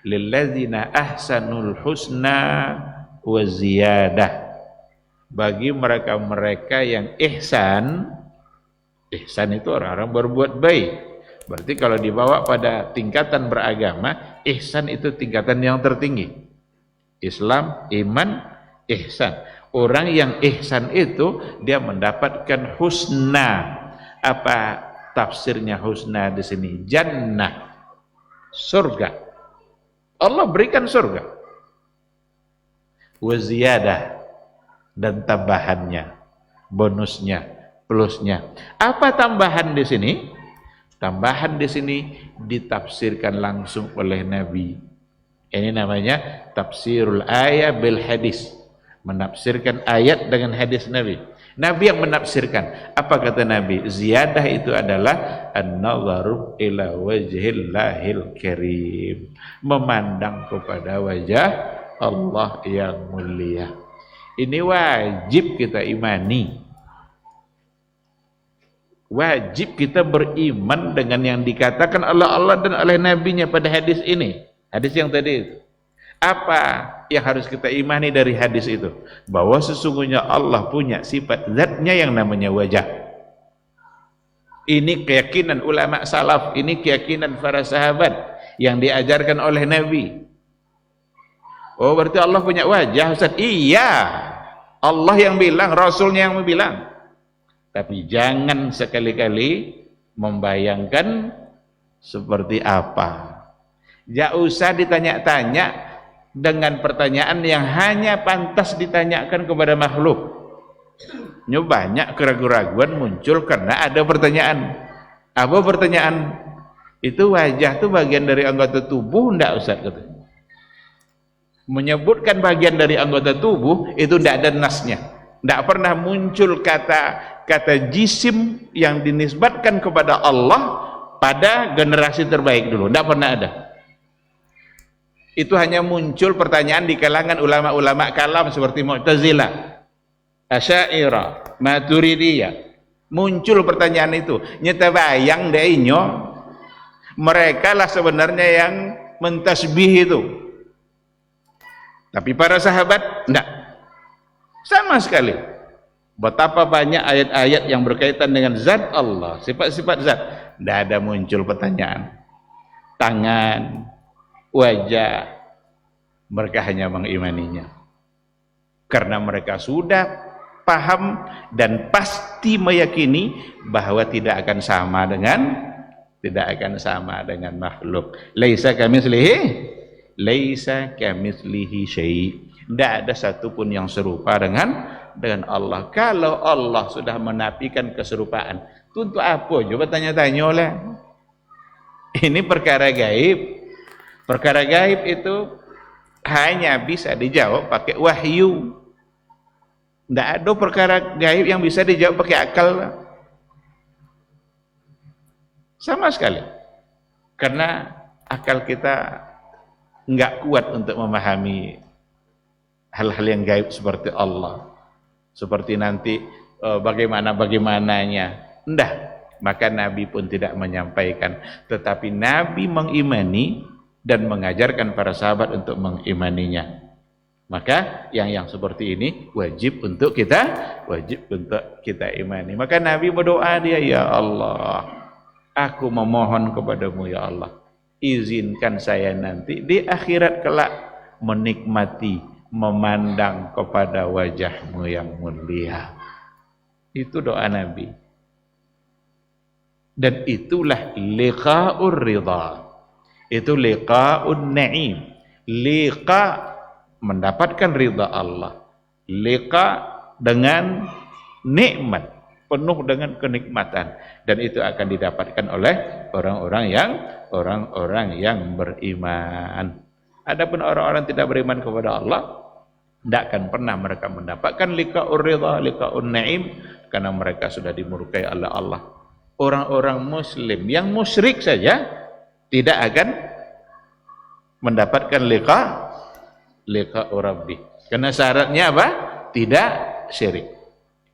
Lilladzina ahsanul husna wa ziyadah. Bagi mereka-mereka yang ihsan, ihsan itu orang-orang berbuat baik. Berarti kalau dibawa pada tingkatan beragama, ihsan itu tingkatan yang tertinggi. Islam, iman, ihsan. Orang yang ihsan itu dia mendapatkan husna. Apa tafsirnya husna di sini? Jannah, surga. Allah berikan surga. Wa ziyadah, dan tambahannya, bonusnya, plusnya. Apa tambahan di sini? Tambahan di sini ditafsirkan langsung oleh Nabi. Ini namanya tafsirul ayat bil hadis. Menafsirkan ayat dengan hadis Nabi. Nabi yang menafsirkan. Apa kata Nabi? Ziyadah itu adalah an-nazaru ila wajhillahil karim. Memandang kepada wajah Allah yang mulia. Ini wajib kita imani. Wajib kita beriman dengan yang dikatakan oleh Allah dan oleh Nabi-Nya pada hadis ini. Hadis yang tadi itu. Apa yang harus kita imani dari hadis itu? Bahwa sesungguhnya Allah punya sifat zatnya yang namanya wajah. Ini keyakinan ulama salaf, ini keyakinan para sahabat yang diajarkan oleh Nabi. Oh, berarti Allah punya wajah, Ustaz? Iya. Allah yang bilang, Rasulnya yang bilang. Tapi jangan sekali-kali membayangkan seperti apa. Tidak usah ditanya-tanya dengan pertanyaan yang hanya pantas ditanyakan kepada makhluk. Ini banyak keraguan-keraguan muncul karena ada pertanyaan. Apa pertanyaan? Itu wajah itu bagian dari anggota tubuh, enggak Ustaz? Menyebutkan bagian dari anggota tubuh itu tidak ada nasnya. Tidak pernah muncul kata jisim yang dinisbatkan kepada Allah pada generasi terbaik dulu. Tidak pernah ada. Itu hanya muncul pertanyaan di kalangan ulama-ulama kalam seperti Mu'tazilah, Asy'ariyah, Maturidiyah. Muncul pertanyaan itu. Nyata bayang deinyo, mereka lah sebenarnya yang mentasbih itu. Tapi para sahabat enggak. Sama sekali. Betapa banyak ayat-ayat yang berkaitan dengan zat Allah, sifat-sifat zat. Tidak ada muncul pertanyaan. Tangan, wajah, mereka hanya mengimaninya. Karena mereka sudah paham dan pasti meyakini bahwa tidak akan sama dengan makhluk. Laisa kamitslihi syai'. Tidak ada satupun yang serupa dengan Allah. Kalau Allah sudah menafikan keserupaan, itu untuk apa? Coba tanya-tanya oleh. Ini perkara gaib. Perkara gaib itu hanya bisa dijawab pakai wahyu. Tidak ada perkara gaib yang bisa dijawab pakai akal. Sama sekali. Karena akal kita enggak kuat untuk memahami hal-hal yang gaib seperti Allah. Seperti nanti bagaimana-bagaimananya. Enggak. Maka Nabi pun tidak menyampaikan. Tetapi Nabi mengimani dan mengajarkan para sahabat untuk mengimaninya. Maka yang seperti ini wajib untuk kita imani. Maka Nabi berdoa dia, ya Allah, aku memohon kepadamu ya Allah, izinkan saya nanti di akhirat kelak menikmati, memandang kepada wajahmu yang mulia. Itu doa Nabi. Dan itulah liqa'ur ridha. Itu liqa'un na'im. Liqa mendapatkan ridha Allah. Liqa dengan nikmat, penuh dengan kenikmatan, dan itu akan didapatkan oleh orang-orang yang beriman. Adapun orang-orang tidak beriman kepada Allah, tidak akan pernah mereka mendapatkan liqa'ur ridha, liqa'un na'im, karena mereka sudah dimurkai oleh Allah. Orang-orang muslim yang musyrik saja tidak akan mendapatkan liqa'ur rabbi. Karena syaratnya apa? Tidak syirik.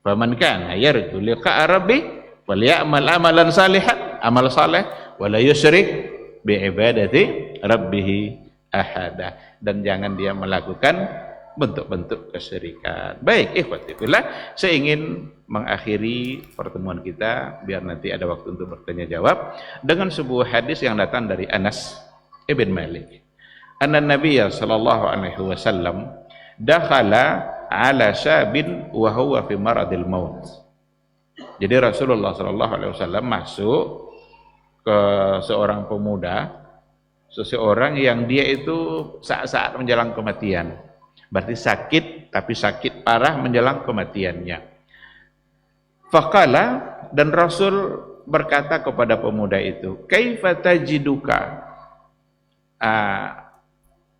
Faman kana yarju liqa'a rabbih falyamal amalan salihan, amal saleh, wala yusyrik bi ibadati rabbih ahada, dan jangan dia melakukan bentuk-bentuk kesyirikan. Baik, ikhwati fillah, saya ingin mengakhiri pertemuan kita biar nanti ada waktu untuk bertanya jawab dengan sebuah hadis yang datang dari Anas ibn Malik. Anna Nabiyya sallallahu alaihi wasallam dakhala ala syabin wa huwa fi maradil maut. Jadi Rasulullah sallallahu alaihi wasallam masuk ke seorang pemuda, seseorang yang dia itu saat-saat menjelang kematian. Berarti sakit, tapi sakit parah menjelang kematiannya. Faqala, dan Rasul berkata kepada pemuda itu, kaifa tajiduka?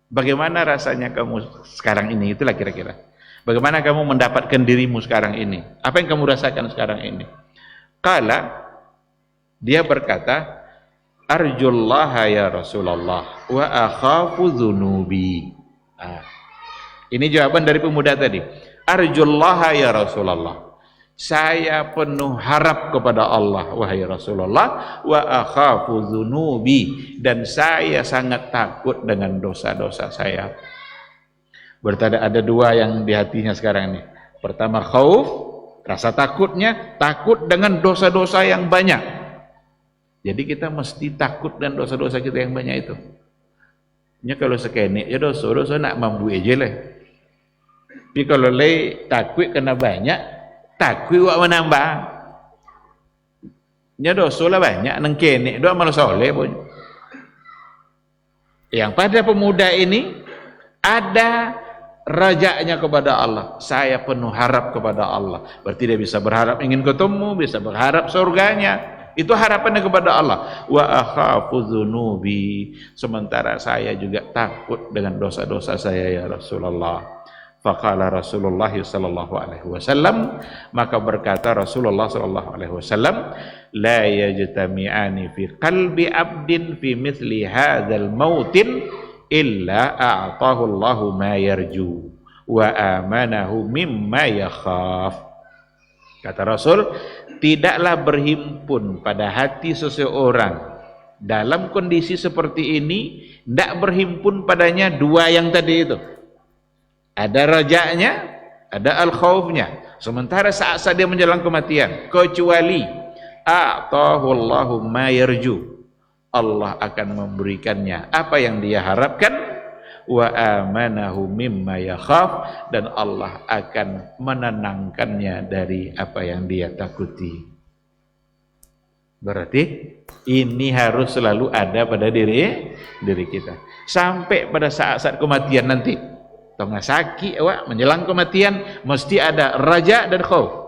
Bagaimana rasanya kamu sekarang ini? Itulah kira-kira. Bagaimana kamu mendapatkan dirimu sekarang ini? Apa yang kamu rasakan sekarang ini? Qala, dia berkata, arjullaha ya Rasulullah wa akhafu dzunubi. Ini jawaban dari pemuda tadi. Arjullaha ya Rasulullah. Saya penuh harap kepada Allah wahai Rasulullah, wa akhafu dzunubi, dan saya sangat takut dengan dosa-dosa saya. Berarti ada dua yang di hatinya sekarang ini. Pertama khauf, rasa takutnya, takut dengan dosa-dosa yang banyak. Jadi kita mesti takut dan dosa-dosa kita yang banyak itu. Nya kalau sekene ya dosa-dosa nak mampu aja lah. Tapi kalau lay takut kena banyak, takut wak menambah. Nya dosa lah banyak nang kene do amal soleh pun. Yang pada pemuda ini ada rajaknya kepada Allah. Saya penuh harap kepada Allah. Berarti dia bisa berharap ingin ketemu, bisa berharap surganya. Itu harapannya kepada Allah. Wa akhafu dzunubi, sementara saya juga takut dengan dosa-dosa saya ya Rasulullah. Faqala Rasulullah sallallahu alaihi wasallam, maka berkata Rasulullah sallallahu alaihi wasallam, la yajtami'ani fi qalbi abdin fi mithli hadzal mautin illa a'tahu Allahu ma yarju wa amanahu mimma yakhaf. Kata Rasul, tidaklah berhimpun pada hati seseorang dalam kondisi seperti ini, tidak berhimpun padanya dua yang tadi itu. Ada rajaknya, ada al-khaufnya. Sementara saat-saat dia menjelang kematian, kecuali a'tahu Allahu ma yarju, Allah akan memberikannya apa yang dia harapkan, wa amanahu mimma yakhaf, dan Allah akan menenangkannya dari apa yang dia takuti. Berarti ini harus selalu ada pada diri kita. Sampai pada saat-saat kematian nanti, tengah sakit awak menjelang kematian, mesti ada raja dan khauf.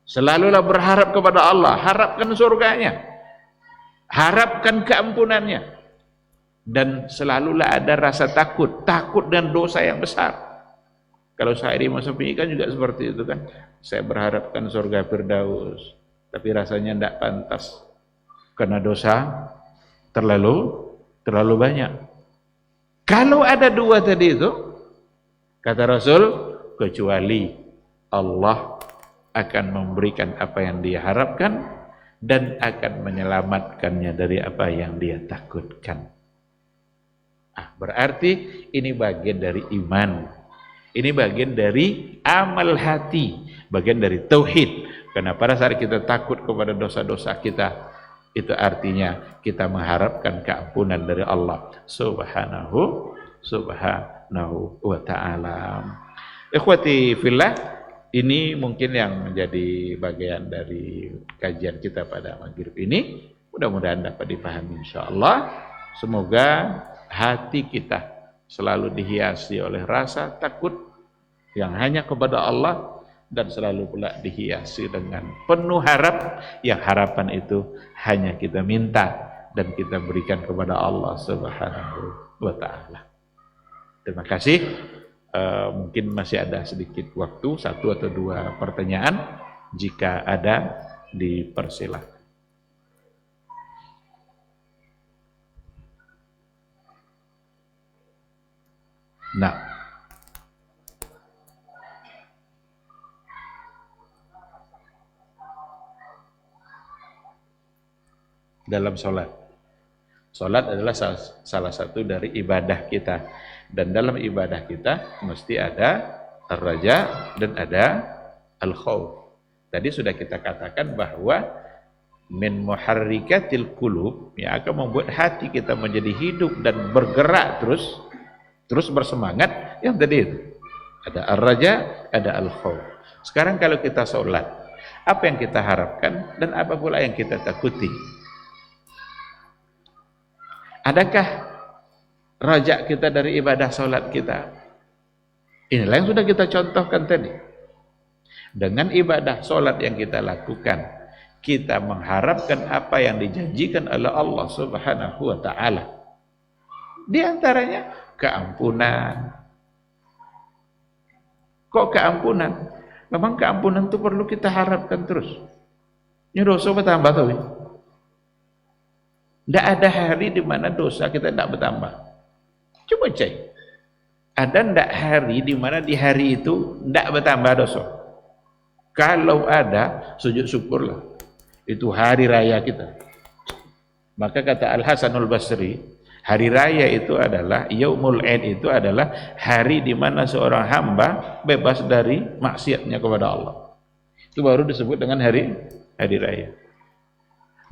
Selalulah berharap kepada Allah, harapkan surganya, harapkan keampunannya, dan selalulah ada rasa takut dan dosa yang besar. Kalau saya di masa ini kan juga seperti itu kan. Saya berharapkan surga Firdaus, tapi rasanya tidak pantas karena dosa terlalu banyak. Kalau ada dua tadi itu, kata Rasul, kecuali Allah akan memberikan apa yang dia harapkan dan akan menyelamatkannya dari apa yang dia takutkan. Berarti ini bagian dari iman, ini bagian dari amal hati, bagian dari tauhid. Karena pada saat kita takut kepada dosa-dosa kita, itu artinya kita mengharapkan keampunan dari Allah subhanahu wa ta'ala. Ikhwati fillah, ini mungkin yang menjadi bagian dari kajian kita pada maghrib ini. Mudah-mudahan dapat dipahami insyaallah. Semoga hati kita selalu dihiasi oleh rasa takut yang hanya kepada Allah, dan selalu pula dihiasi dengan penuh harap, yang harapan itu hanya kita minta dan kita berikan kepada Allah subhanahu wa ta'ala. Terima kasih. Mungkin masih ada sedikit waktu, satu atau dua pertanyaan, jika ada dipersilakan. Nah, dalam sholat. Sholat adalah salah satu dari ibadah kita. Dan dalam ibadah kita mesti ada ar-raja dan ada al-khawf. Tadi sudah kita katakan bahwa min muharrikatil qulub, yang akan membuat hati kita menjadi hidup dan bergerak terus bersemangat, yang tadi itu. Ada ar-raja, ada al-khawf. Sekarang kalau kita sholat, apa yang kita harapkan dan apa pula yang kita takuti? Adakah raja kita dari ibadah sholat kita? Inilah yang sudah kita contohkan tadi. Dengan ibadah sholat yang kita lakukan, kita mengharapkan apa yang dijanjikan oleh Allah Subhanahu wa ta'ala. Di antaranya keampunan. Kok keampunan? Memang keampunan itu perlu kita harapkan terus. Ini dosa bertambah tuh. Tidak ada hari di mana dosa kita tidak bertambah. Coba cek. Ada tidak hari di mana di hari itu tidak bertambah dosa? Kalau ada, sujud syukurlah. Itu hari raya kita. Maka kata Al-Hasanul Basri, hari raya itu adalah, Yaumul Aid itu adalah hari di mana seorang hamba bebas dari maksiatnya kepada Allah. Itu baru disebut dengan hari raya.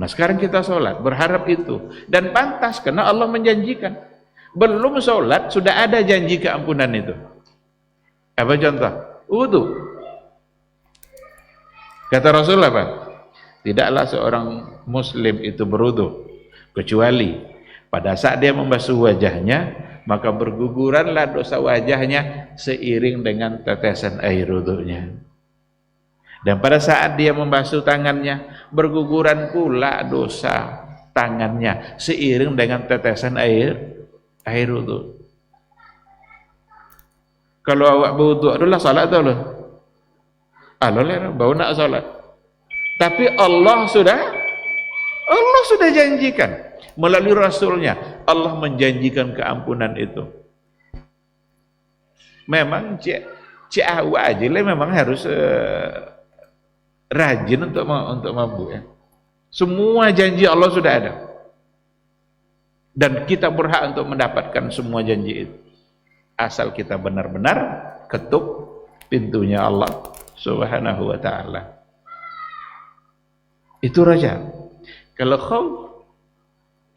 Nah sekarang kita sholat, berharap itu. Dan pantas, karena Allah menjanjikan. Belum sholat, sudah ada janji keampunan itu. Apa contoh? Wudu. Kata Rasulullah apa? Tidaklah seorang muslim itu berwudu, kecuali pada saat dia membasuh wajahnya, maka berguguranlah dosa wajahnya seiring dengan tetesan air wudunya. Dan pada saat dia membasuh tangannya, berguguran pula dosa tangannya seiring dengan tetesan air wudu. Kalau awak berwudu adalah salat tu loh. Allah bau nak salat. Tapi Allah sudah janjikan melalui Rasulnya. Allah menjanjikan keampunan itu. Memang cik awak aja lah, memang harus rajin untuk mampu ya. Semua janji Allah sudah ada. Dan kita berhak untuk mendapatkan semua janji itu. Asal kita benar-benar ketuk pintunya Allah Subhanahu wa ta'ala. Itu raja. Kalau khauf,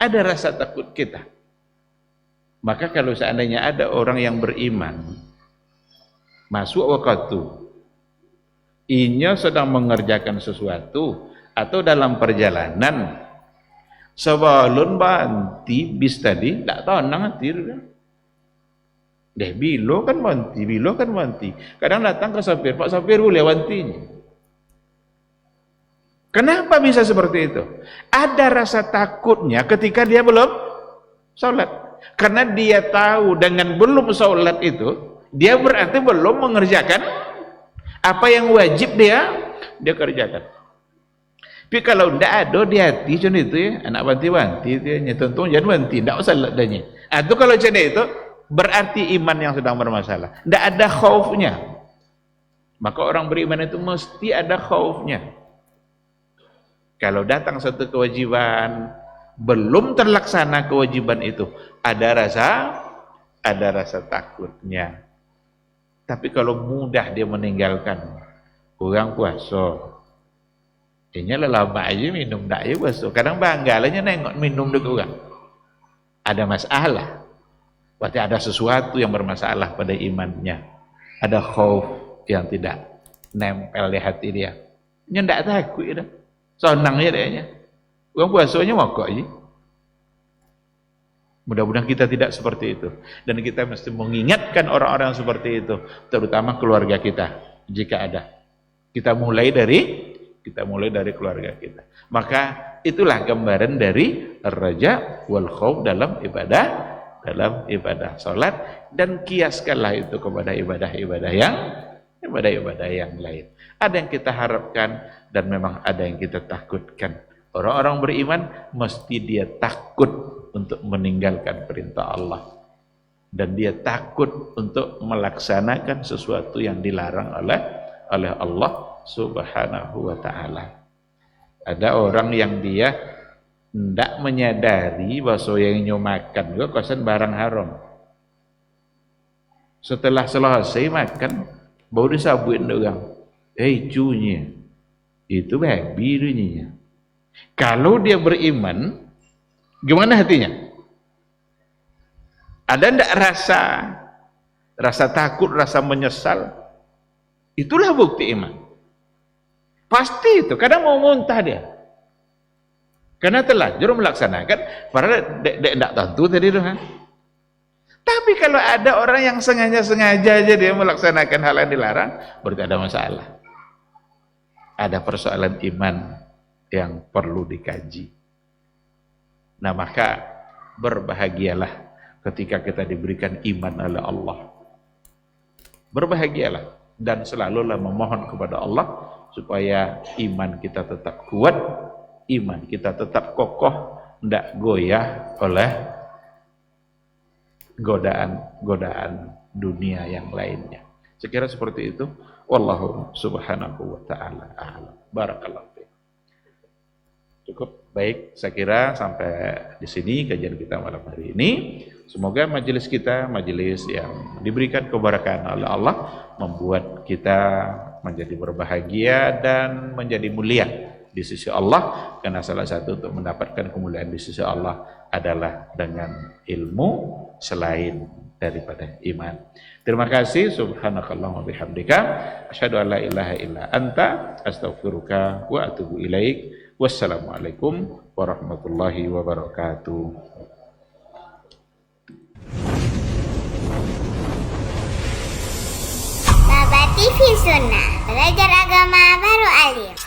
ada rasa takut kita. Maka kalau seandainya ada orang yang beriman masuk waktu inya sedang mengerjakan sesuatu atau dalam perjalanan, sebelum banti bis tadi tak tahu nang atir kan. Deh bilo kan banti. Kadang datang ke sopir, Pak sopir boleh bantinya. Kenapa bisa seperti itu? Ada rasa takutnya ketika dia belum sholat. Karena dia tahu dengan belum sholat itu, dia berarti belum mengerjakan apa yang wajib dia kerjakan. Tapi kalau tidak ada di hati macam itu ya, anak banti-banti itu ya, tentu jangan banti, tidak usah ladanya. Itu kalau macam itu, berarti iman yang sedang bermasalah. Tidak ada khaufnya. Maka orang beriman itu mesti ada khaufnya. Kalau datang satu kewajiban, belum terlaksana kewajiban itu, ada rasa takutnya. Tapi kalau mudah dia meninggalkan, kurang puasa, ini lama aja minum tak ya puasa. Kadang banggalanya nengok minum dekat orang, ada masalah. Berarti ada sesuatu yang bermasalah pada imannya. Ada khauf yang tidak nempel di hati dia. Dia tidak takut dah. Senangnya dia. Orang puasanya mogok aja. Mudah-mudahan kita tidak seperti itu. Dan kita mesti mengingatkan orang-orang seperti itu, terutama keluarga kita jika ada. Kita mulai dari keluarga kita. Maka itulah gambaran dari ar-raja wal khauf dalam ibadah salat, dan kiaskanlah itu kepada ibadah-ibadah yang lain. Ada yang kita harapkan dan memang ada yang kita takutkan. Orang-orang beriman mesti dia takut untuk meninggalkan perintah Allah, dan dia takut untuk melaksanakan sesuatu yang dilarang oleh Allah Subhanahu wa ta'ala. Ada orang yang dia ndak menyadari bahwa yang nyo makan juga kosan barang haram. Setelah selesai makan, baru disabuin orang. Cunya, itu babi dunia. Kalau dia beriman, gimana hatinya? Ada ndak rasa takut, rasa menyesal? Itulah bukti iman. Pasti itu, kadang mau muntah dia. Karena terlanjur melaksanakan, padahal tidak tentu tadi itu. Tapi kalau ada orang yang sengaja aja dia melaksanakan hal yang dilarang, berarti ada masalah. Ada persoalan iman yang perlu dikaji. Nah, maka berbahagialah ketika kita diberikan iman oleh Allah. Berbahagialah dan selalulah memohon kepada Allah supaya iman kita tetap kuat, iman kita tetap kokoh, tidak goyah oleh godaan dunia yang lainnya. Sekira seperti itu. Wallahu subhanahu wa ta'ala a'lam. Barakallahu fiik. Cukup baik, saya kira sampai di sini kajian kita malam hari ini. Semoga majelis kita majelis yang diberikan keberkahan oleh Allah, membuat kita menjadi berbahagia dan menjadi mulia di sisi Allah, karena salah satu untuk mendapatkan kemuliaan di sisi Allah adalah dengan ilmu selain daripada iman. Terima kasih. Subhanakallahumma bihamdika asyhadu an la ilaha illa anta astaghfiruka wa atubu ilaik. Wassalamualaikum warahmatullahi wabarakatuh. Baba TV Sunnah, belajar agama baru alim.